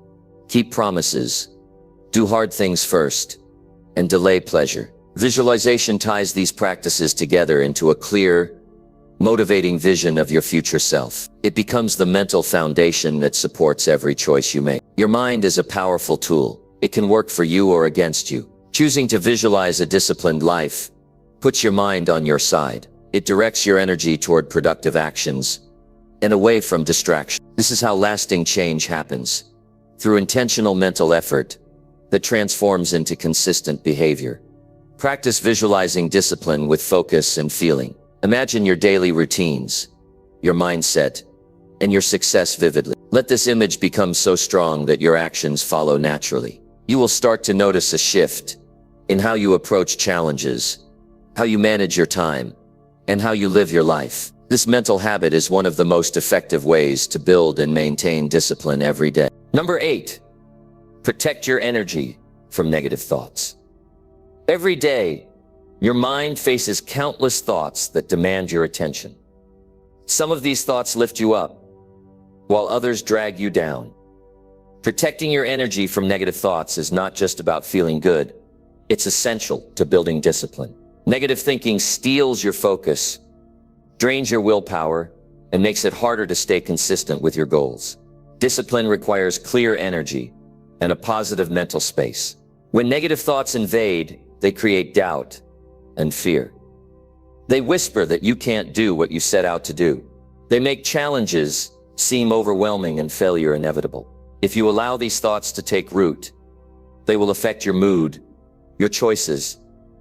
keep promises, do hard things first, and delay pleasure. Visualization ties these practices together into a clear, motivating vision of your future self. It becomes the mental foundation that supports every choice you make. Your mind is a powerful tool. It can work for you or against you. Choosing to visualize a disciplined life puts your mind on your side. It directs your energy toward productive actions and away from distraction. This is how lasting change happens, through intentional mental effort that transforms into consistent behavior. Practice visualizing discipline with focus and feeling. Imagine your daily routines, your mindset, and your success vividly. Let this image become so strong that your actions follow naturally. You will start to notice a shift in how you approach challenges, how you manage your time, and how you live your life. This mental habit is one of the most effective ways to build and maintain discipline every day. Number 8, protect your energy from negative thoughts. Every day, your mind faces countless thoughts that demand your attention. Some of these thoughts lift you up, while others drag you down. Protecting your energy from negative thoughts is not just about feeling good. It's essential to building discipline. Negative thinking steals your focus, drains your willpower, and makes it harder to stay consistent with your goals. Discipline requires clear energy and a positive mental space. When negative thoughts invade, they create doubt and fear. They whisper that you can't do what you set out to do. They make challenges seem overwhelming and failure inevitable. If you allow these thoughts to take root, they will affect your mood, your choices,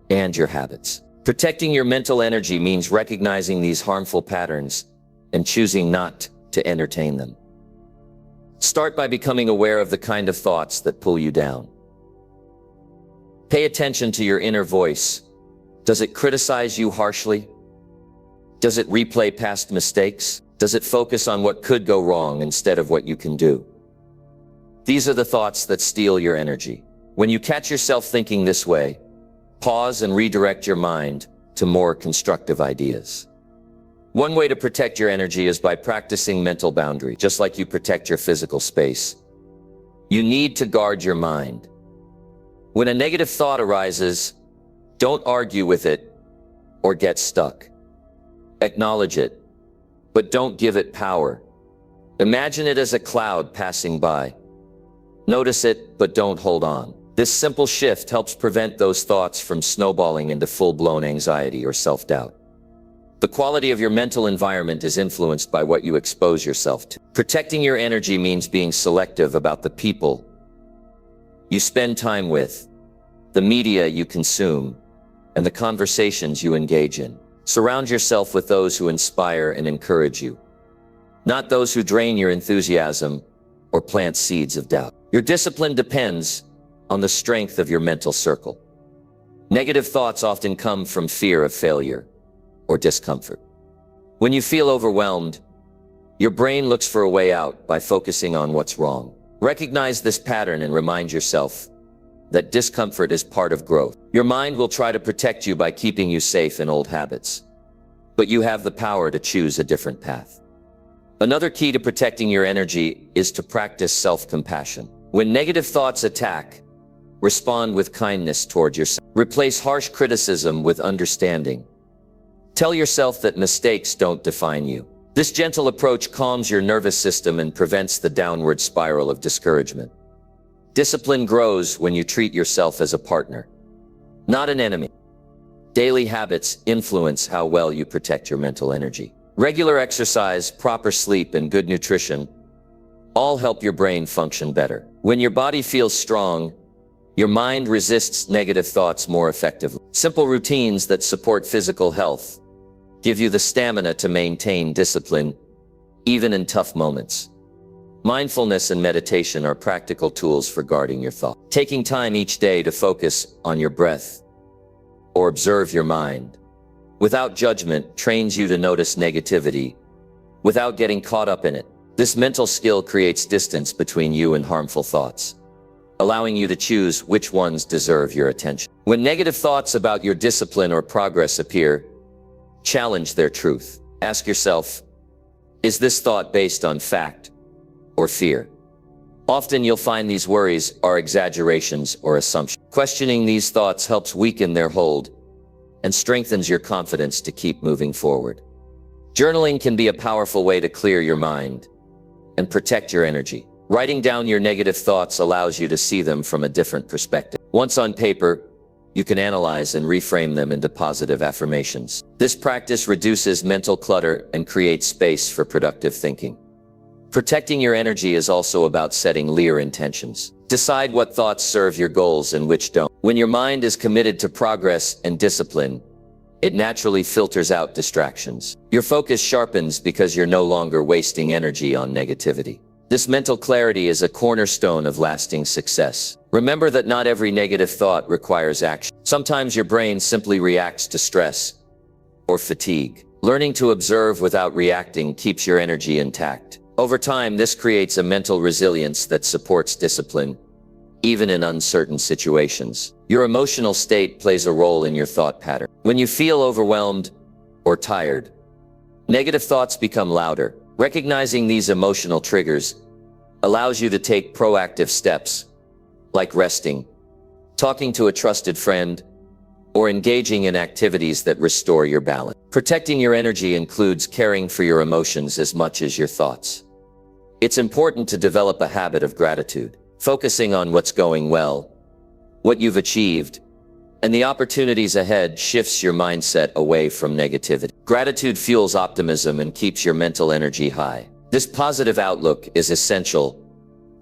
and your habits. Protecting your mental energy means recognizing these harmful patterns and choosing not to entertain them. Start by becoming aware of the kind of thoughts that pull you down. Pay attention to your inner voice. Does it criticize you harshly? Does it replay past mistakes? Does it focus on what could go wrong instead of what you can do? These are the thoughts that steal your energy. When you catch yourself thinking this way, pause and redirect your mind to more constructive ideas. One way to protect your energy is by practicing mental boundary. Just like you protect your physical space, you need to guard your mind. When a negative thought arises, don't argue with it or get stuck. Acknowledge it, but don't give it power. Imagine it as a cloud passing by. Notice it, but don't hold on. This simple shift helps prevent those thoughts from snowballing into full-blown anxiety or self-doubt. The quality of your mental environment is influenced by what you expose yourself to. Protecting your energy means being selective about the people you spend time with, the media you consume, and the conversations you engage in. Surround yourself with those who inspire and encourage you, not those who drain your enthusiasm or plant seeds of doubt. Your discipline depends on the strength of your mental circle. Negative thoughts often come from fear of failure or discomfort. When you feel overwhelmed, your brain looks for a way out by focusing on what's wrong. Recognize this pattern and remind yourself that discomfort is part of growth. Your mind will try to protect you by keeping you safe in old habits, but you have the power to choose a different path. Another key to protecting your energy is to practice self-compassion. When negative thoughts attack, respond with kindness toward yourself. Replace harsh criticism with understanding. Tell yourself that mistakes don't define you. This gentle approach calms your nervous system and prevents the downward spiral of discouragement. Discipline grows when you treat yourself as a partner, not an enemy. Daily habits influence how well you protect your mental energy. Regular exercise, proper sleep, and good nutrition all help your brain function better. When your body feels strong, your mind resists negative thoughts more effectively. Simple routines that support physical health give you the stamina to maintain discipline, even in tough moments. Mindfulness and meditation are practical tools for guarding your thoughts. Taking time each day to focus on your breath or observe your mind without judgment trains you to notice negativity without getting caught up in it. This mental skill creates distance between you and harmful thoughts. allowing you to choose which ones deserve your attention. When negative thoughts about your discipline or progress appear, challenge their truth. Ask yourself, is this thought based on fact or fear? Often you'll find these worries are exaggerations or assumptions. Questioning these thoughts helps weaken their hold and strengthens your confidence to keep moving forward. Journaling can be a powerful way to clear your mind and protect your energy. Writing down your negative thoughts allows you to see them from a different perspective. Once on paper, you can analyze and reframe them into positive affirmations. This practice reduces mental clutter and creates space for productive thinking. Protecting your energy is also about setting clear intentions. Decide what thoughts serve your goals and which don't. When your mind is committed to progress and discipline, it naturally filters out distractions. Your focus sharpens because you're no longer wasting energy on negativity. This mental clarity is a cornerstone of lasting success. Remember that not every negative thought requires action. Sometimes your brain simply reacts to stress or fatigue. Learning to observe without reacting keeps your energy intact. Over time, this creates a mental resilience that supports discipline, even in uncertain situations. Your emotional state plays a role in your thought pattern. When you feel overwhelmed or tired, negative thoughts become louder. Recognizing these emotional triggers allows you to take proactive steps, like resting, talking to a trusted friend, or engaging in activities that restore your balance. Protecting your energy includes caring for your emotions as much as your thoughts. It's important to develop a habit of gratitude, focusing on what's going well, what you've achieved, and the opportunities ahead shifts your mindset away from negativity. Gratitude fuels optimism and keeps your mental energy high. This positive outlook is essential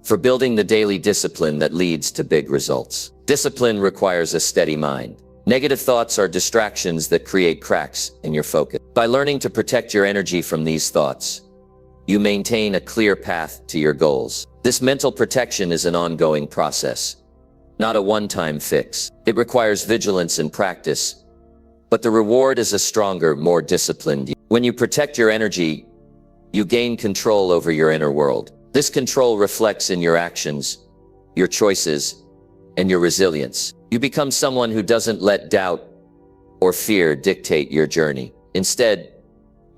for building the daily discipline that leads to big results. Discipline requires a steady mind. Negative thoughts are distractions that create cracks in your focus. By learning to protect your energy from these thoughts, you maintain a clear path to your goals. This mental protection is an ongoing process, not a one-time fix. It requires vigilance and practice, but the reward is a stronger, more disciplined you. When you protect your energy, you gain control over your inner world. This control reflects in your actions, your choices, and your resilience. You become someone who doesn't let doubt or fear dictate your journey. Instead,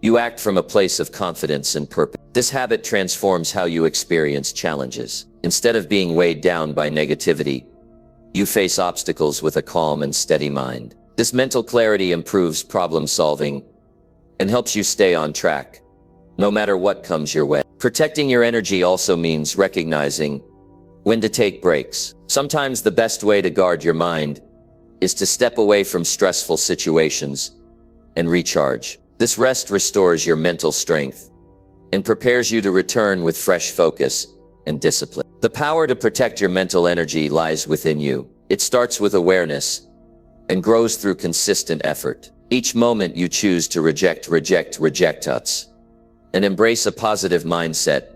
you act from a place of confidence and purpose. This habit transforms how you experience challenges. Instead of being weighed down by negativity, you face obstacles with a calm and steady mind. This mental clarity improves problem solving and helps you stay on track, no matter what comes your way. Protecting your energy also means recognizing when to take breaks. Sometimes the best way to guard your mind is to step away from stressful situations and recharge. This rest restores your mental strength and prepares you to return with fresh focus and discipline. The power to protect your mental energy lies within you. It starts with awareness and grows through consistent effort. Each moment you choose to reject thoughts and embrace a positive mindset,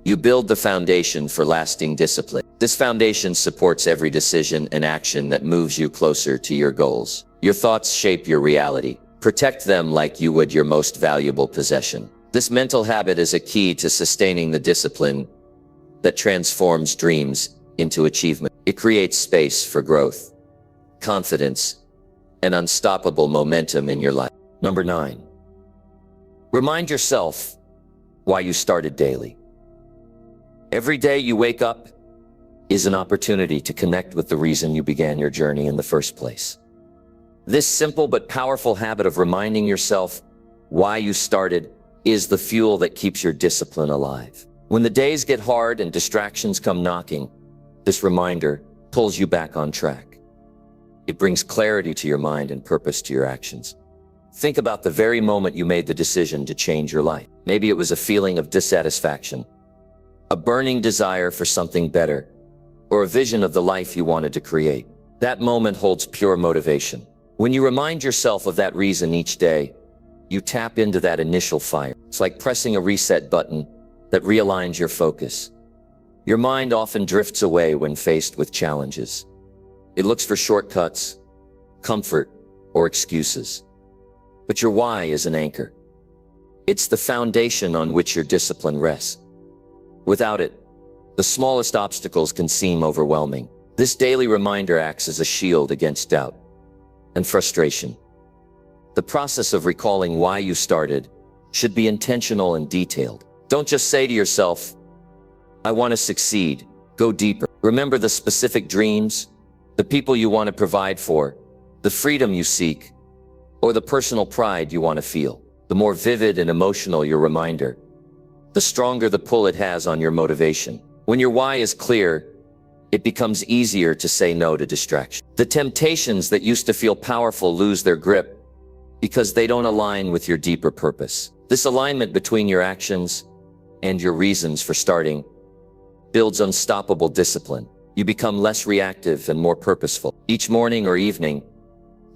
you build the foundation for lasting discipline. This foundation supports every decision and action that moves you closer to your goals. Your thoughts shape your reality. Protect them like you would your most valuable possession. This mental habit is a key to sustaining the discipline that transforms dreams into achievement. It creates space for growth, confidence, and unstoppable momentum in your life. Number 9. Remind yourself why you started daily. Every day you wake up is an opportunity to connect with the reason you began your journey in the first place. This simple but powerful habit of reminding yourself why you started is the fuel that keeps your discipline alive. When the days get hard and distractions come knocking, this reminder pulls you back on track. It brings clarity to your mind and purpose to your actions. Think about the very moment you made the decision to change your life. Maybe it was a feeling of dissatisfaction, a burning desire for something better, or a vision of the life you wanted to create. That moment holds pure motivation. When you remind yourself of that reason each day, you tap into that initial fire. It's like pressing a reset button that realigns your focus. Your mind often drifts away when faced with challenges. It looks for shortcuts, comfort, or excuses. But your why is an anchor. It's the foundation on which your discipline rests. Without it, The smallest obstacles can seem overwhelming. This daily reminder acts as a shield against doubt and frustration. The process of recalling why you started should be intentional and detailed. Don't just say to yourself, "I want to succeed." Go deeper. Remember the specific dreams, the people you want to provide for, the freedom you seek, or the personal pride you want to feel. The more vivid and emotional your reminder, the stronger the pull it has on your motivation. When your why is clear, it becomes easier to say no to distraction. The temptations that used to feel powerful lose their grip because they don't align with your deeper purpose. This alignment between your actions and your reasons for starting builds unstoppable discipline. You become less reactive and more purposeful. Each morning or evening,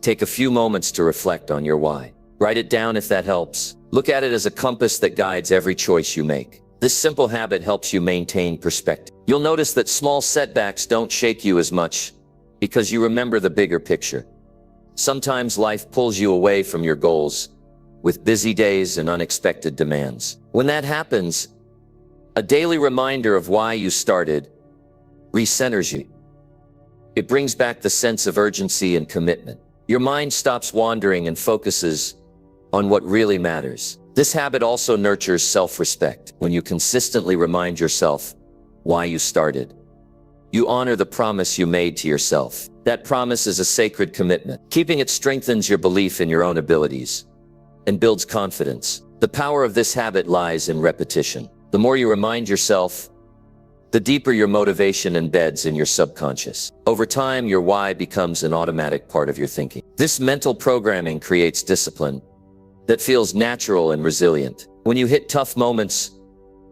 take a few moments to reflect on your why. Write it down if that helps. Look at it as a compass that guides every choice you make. This simple habit helps you maintain perspective. You'll notice that small setbacks don't shake you as much because you remember the bigger picture. Sometimes life pulls you away from your goals with busy days and unexpected demands. When that happens, a daily reminder of why you started recenters you. It brings back the sense of urgency and commitment. Your mind stops wandering and focuses on what really matters. This habit also nurtures self-respect. When you consistently remind yourself why you started, you honor the promise you made to yourself. That promise is a sacred commitment. Keeping it strengthens your belief in your own abilities and builds confidence. The power of this habit lies in repetition. The more you remind yourself, the deeper your motivation embeds in your subconscious. Over time, your why becomes an automatic part of your thinking. This mental programming creates discipline that feels natural and resilient. When you hit tough moments,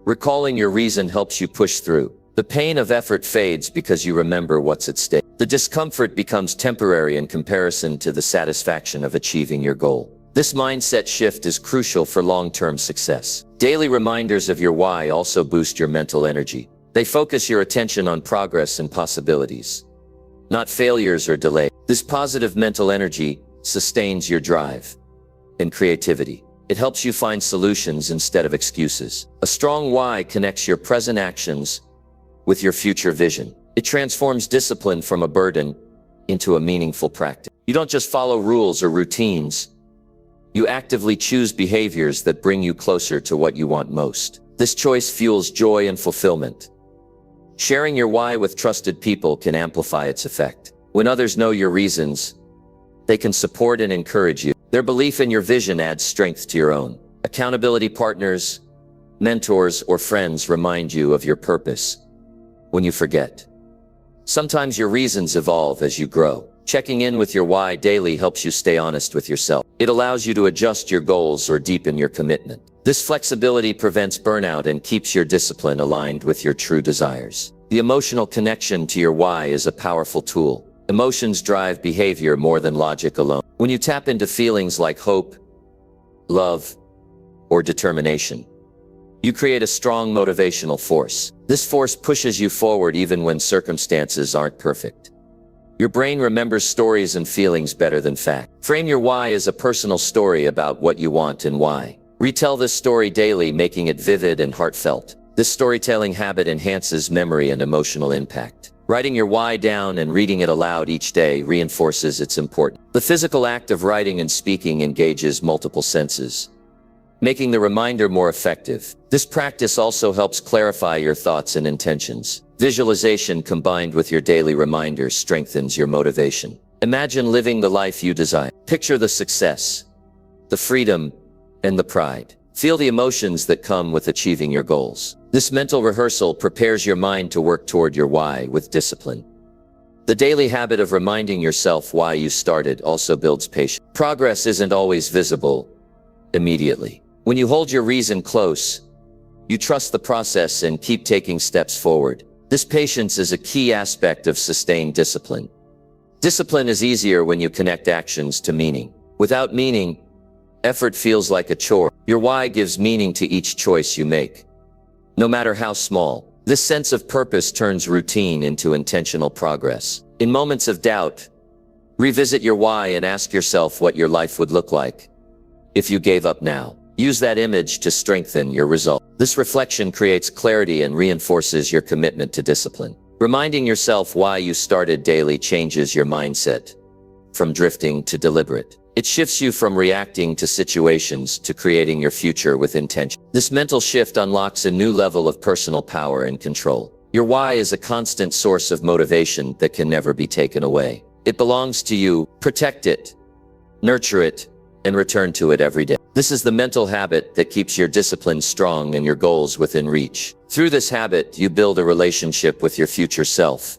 recalling your reason helps you push through. The pain of effort fades because you remember what's at stake. The discomfort becomes temporary in comparison to the satisfaction of achieving your goal. This mindset shift is crucial for long-term success. Daily reminders of your why also boost your mental energy. They focus your attention on progress and possibilities, not failures or delay. This positive mental energy sustains your drive and creativity. It helps you find solutions instead of excuses. A strong why connects your present actions with your future vision. It transforms discipline from a burden into a meaningful practice. You don't just follow rules or routines. You actively choose behaviors that bring you closer to what you want most. This choice fuels joy and fulfillment. Sharing your why with trusted people can amplify its effect. When others know your reasons, they can support and encourage you. Their belief in your vision adds strength to your own. Accountability partners, mentors, or friends remind you of your purpose when you forget. Sometimes your reasons evolve as you grow. Checking in with your why daily helps you stay honest with yourself. It allows you to adjust your goals or deepen your commitment. This flexibility prevents burnout and keeps your discipline aligned with your true desires. The emotional connection to your why is a powerful tool. Emotions drive behavior more than logic alone. When you tap into feelings like hope, love, or determination, you create a strong motivational force. This force pushes you forward even when circumstances aren't perfect. Your brain remembers stories and feelings better than facts. Frame your why as a personal story about what you want and why. Retell this story daily, making it vivid and heartfelt. This storytelling habit enhances memory and emotional impact. Writing your why down and reading it aloud each day reinforces its importance. The physical act of writing and speaking engages multiple senses, making the reminder more effective. This practice also helps clarify your thoughts and intentions. Visualization combined with your daily reminders strengthens your motivation. Imagine living the life you desire. Picture the success, the freedom, and the pride. Feel the emotions that come with achieving your goals. This mental rehearsal prepares your mind to work toward your why with discipline. The daily habit of reminding yourself why you started also builds patience. Progress isn't always visible immediately. When you hold your reason close, you trust the process and keep taking steps forward. This patience is a key aspect of sustained discipline. Discipline is easier when you connect actions to meaning. Without meaning, effort feels like a chore. Your why gives meaning to each choice you make, no matter how small. This sense of purpose turns routine into intentional progress. In moments of doubt, revisit your why and ask yourself what your life would look like if you gave up now. Use that image to strengthen your result. This reflection creates clarity and reinforces your commitment to discipline. Reminding yourself why you started daily changes your mindset from drifting to deliberate. It shifts you from reacting to situations to creating your future with intention. This mental shift unlocks a new level of personal power and control. Your why is a constant source of motivation that can never be taken away. It belongs to you. Protect it, nurture it, and return to it every day. This is the mental habit that keeps your discipline strong and your goals within reach. Through this habit, you build a relationship with your future self,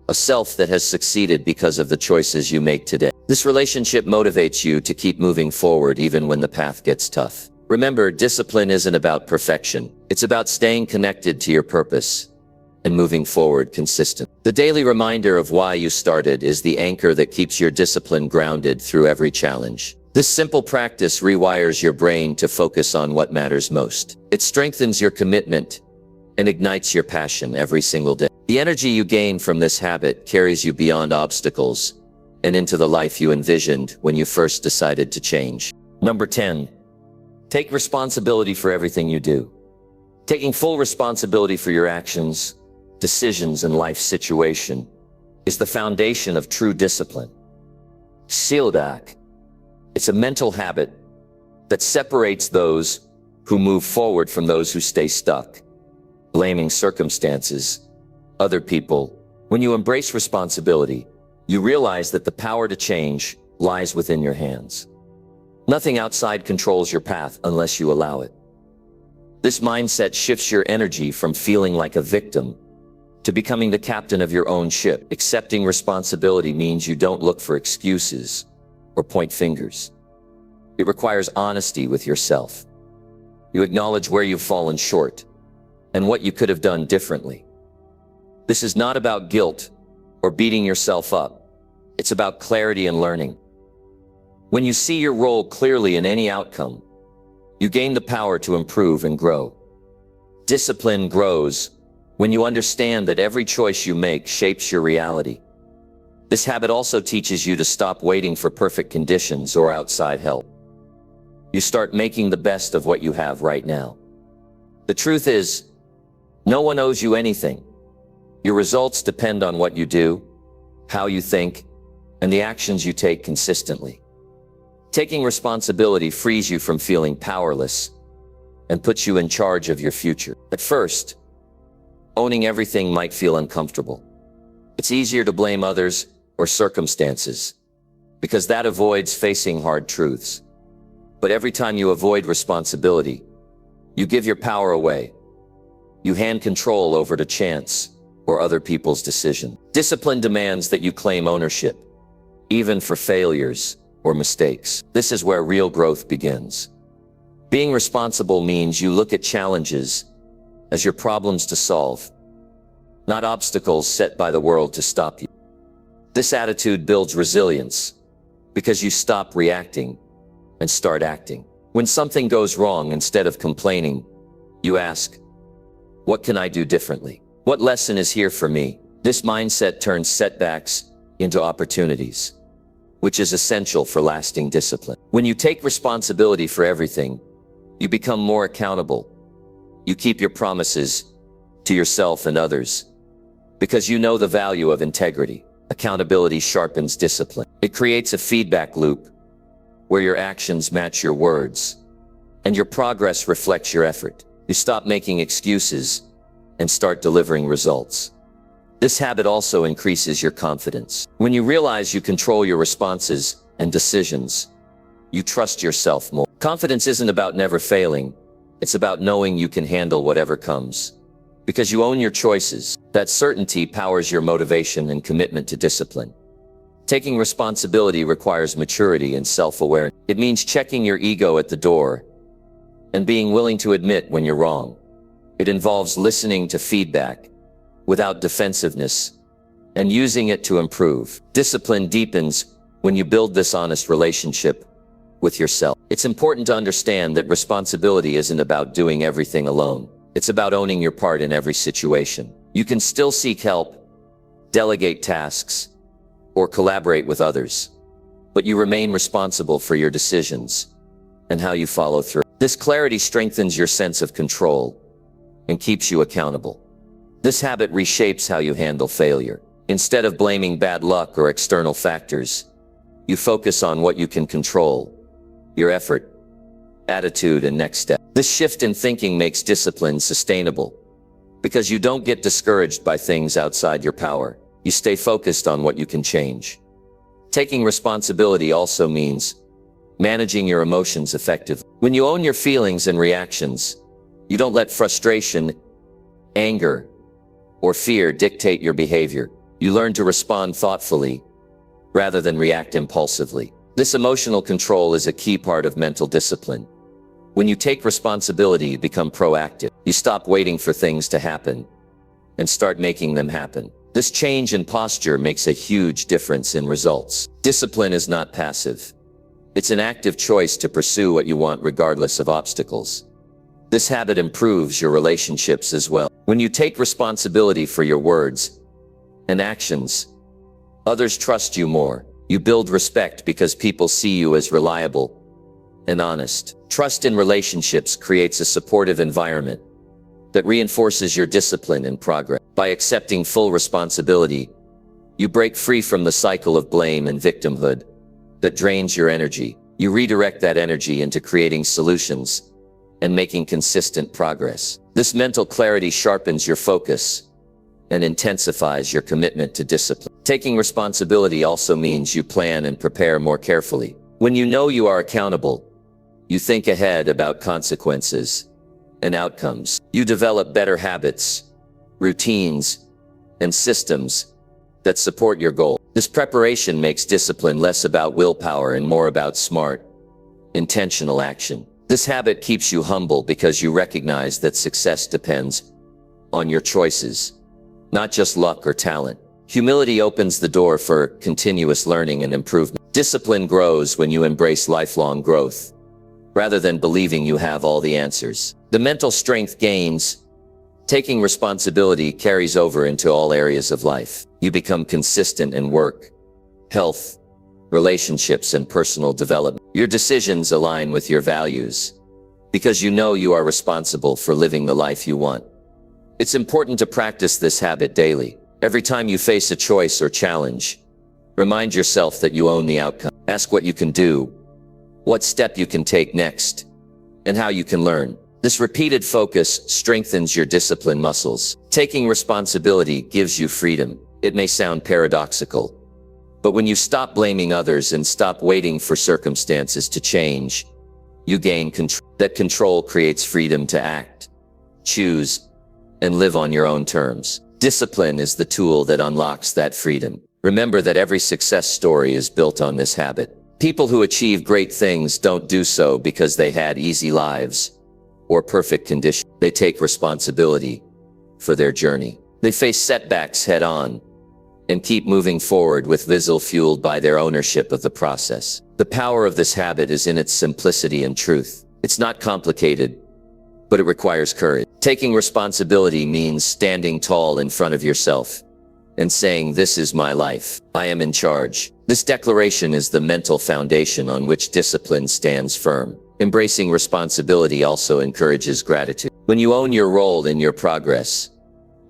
a self that has succeeded because of the choices you make today. This relationship motivates you to keep moving forward even when the path gets tough. Remember, discipline isn't about perfection. It's about staying connected to your purpose and moving forward consistently. The daily reminder of why you started is the anchor that keeps your discipline grounded through every challenge. This simple practice rewires your brain to focus on what matters most. It strengthens your commitment and ignites your passion every single day. The energy you gain from this habit carries you beyond obstacles and into the life you envisioned when you first decided to change. Number 10, take responsibility for everything you do. Taking full responsibility for your actions, decisions, and life situation is the foundation of true discipline. Sildak. It's a mental habit that separates those who move forward from those who stay stuck, blaming circumstances, other people. When you embrace responsibility, you realize that the power to change lies within your hands. Nothing outside controls your path unless you allow it. This mindset shifts your energy from feeling like a victim to becoming the captain of your own ship. Accepting responsibility means you don't look for excuses or point fingers. It requires honesty with yourself. You acknowledge where you've fallen short and what you could have done differently. This is not about guilt or beating yourself up. It's about clarity and learning. When you see your role clearly in any outcome, you gain the power to improve and grow. Discipline grows when you understand that every choice you make shapes your reality. This habit also teaches you to stop waiting for perfect conditions or outside help. You start making the best of what you have right now. The truth is, no one owes you anything. Your results depend on what you do, how you think, and the actions you take consistently. Taking responsibility frees you from feeling powerless and puts you in charge of your future. At first, owning everything might feel uncomfortable. It's easier to blame others or circumstances, because that avoids facing hard truths. But every time you avoid responsibility, you give your power away. You hand control over to chance or other people's decision. Discipline demands that you claim ownership, even for failures or mistakes. This is where real growth begins. Being responsible means you look at challenges as your problems to solve, not obstacles set by the world to stop you. This attitude builds resilience because you stop reacting and start acting. When something goes wrong, instead of complaining, you ask, what can I do differently? What lesson is here for me? This mindset turns setbacks into opportunities, which is essential for lasting discipline. When you take responsibility for everything, you become more accountable. You keep your promises to yourself and others because you know the value of integrity. Accountability sharpens discipline. It creates a feedback loop where your actions match your words and your progress reflects your effort. You stop making excuses and start delivering results. This habit also increases your confidence. When you realize you control your responses and decisions, you trust yourself more. Confidence isn't about never failing. It's about knowing you can handle whatever comes. Because you own your choices, that certainty powers your motivation and commitment to discipline. Taking responsibility requires maturity and self-awareness. It means checking your ego at the door and being willing to admit when you're wrong. It involves listening to feedback without defensiveness and using it to improve. Discipline deepens when you build this honest relationship with yourself. It's important to understand that responsibility isn't about doing everything alone. It's about owning your part in every situation. You can still seek help, delegate tasks, or collaborate with others, but you remain responsible for your decisions and how you follow through. This clarity strengthens your sense of control and keeps you accountable. This habit reshapes how you handle failure. Instead of blaming bad luck or external factors, you focus on what you can control: your effort, attitude, and next step. This shift in thinking makes discipline sustainable because you don't get discouraged by things outside your power. You stay focused on what you can change. Taking responsibility also means managing your emotions effectively. When you own your feelings and reactions, you don't let frustration, anger, or fear dictate your behavior. You learn to respond thoughtfully rather than react impulsively. This emotional control is a key part of mental discipline. When you take responsibility, you become proactive. You stop waiting for things to happen and start making them happen. This change in posture makes a huge difference in results. Discipline is not passive. It's an active choice to pursue what you want regardless of obstacles. This habit improves your relationships as well. When you take responsibility for your words and actions, others trust you more. You build respect because people see you as reliable and honest. Trust in relationships creates a supportive environment that reinforces your discipline and progress. By accepting full responsibility, you break free from the cycle of blame and victimhood that drains your energy. You redirect that energy into creating solutions and making consistent progress. This mental clarity sharpens your focus and intensifies your commitment to discipline. Taking responsibility also means you plan and prepare more carefully. When you know you are accountable, you think ahead about consequences and outcomes. You develop better habits, routines, and systems that support your goal. This preparation makes discipline less about willpower and more about smart, intentional action. This habit keeps you humble because you recognize that success depends on your choices, not just luck or talent. Humility opens the door for continuous learning and improvement. Discipline grows when you embrace lifelong growth, rather than believing you have all the answers. The mental strength gains, taking responsibility carries over into all areas of life. You become consistent in work, health, relationships, and personal development. Your decisions align with your values because you know you are responsible for living the life you want. It's important to practice this habit daily. Every time you face a choice or challenge, remind yourself that you own the outcome. Ask what you can do, what step you can take next, and how you can learn. This repeated focus strengthens your discipline muscles. Taking responsibility gives you freedom. It may sound paradoxical, but when you stop blaming others and stop waiting for circumstances to change, you gain control. That control creates freedom to act, choose, and live on your own terms. Discipline is the tool that unlocks that freedom. Remember that every success story is built on this habit. People who achieve great things don't do so because they had easy lives or perfect conditions. They take responsibility for their journey. They face setbacks head on and keep moving forward with vigil fueled by their ownership of the process. The power of this habit is in its simplicity and truth. It's not complicated, but it requires courage. Taking responsibility means standing tall in front of yourself and saying, "This is my life. I am in charge." This declaration is the mental foundation on which discipline stands firm. Embracing responsibility also encourages gratitude. When you own your role in your progress,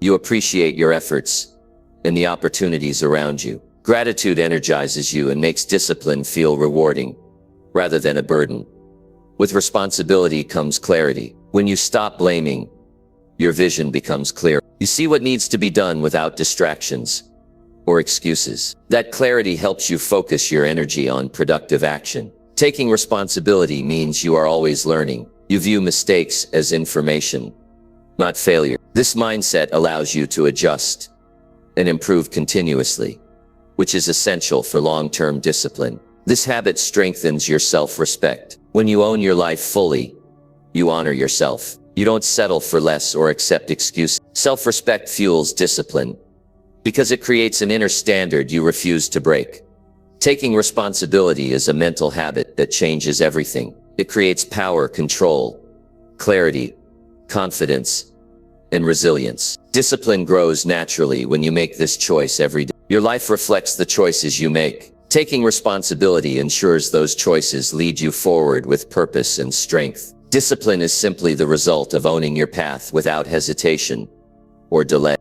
you appreciate your efforts and the opportunities around you. Gratitude energizes you and makes discipline feel rewarding rather than a burden. With responsibility comes clarity. When you stop blaming, your vision becomes clear. You see what needs to be done without distractions or excuses. That clarity helps you focus your energy on productive action. Taking responsibility means you are always learning. You view mistakes as information, not failure. This mindset allows you to adjust and improve continuously, which is essential for long-term discipline. This habit strengthens your self-respect. When you own your life fully, you honor yourself. You don't settle for less or accept excuses. Self-respect fuels discipline because it creates an inner standard you refuse to break. Taking responsibility is a mental habit that changes everything. It creates power, control, clarity, confidence, and resilience. Discipline grows naturally when you make this choice every day. Your life reflects the choices you make. Taking responsibility ensures those choices lead you forward with purpose and strength. Discipline is simply the result of owning your path without hesitation or delay.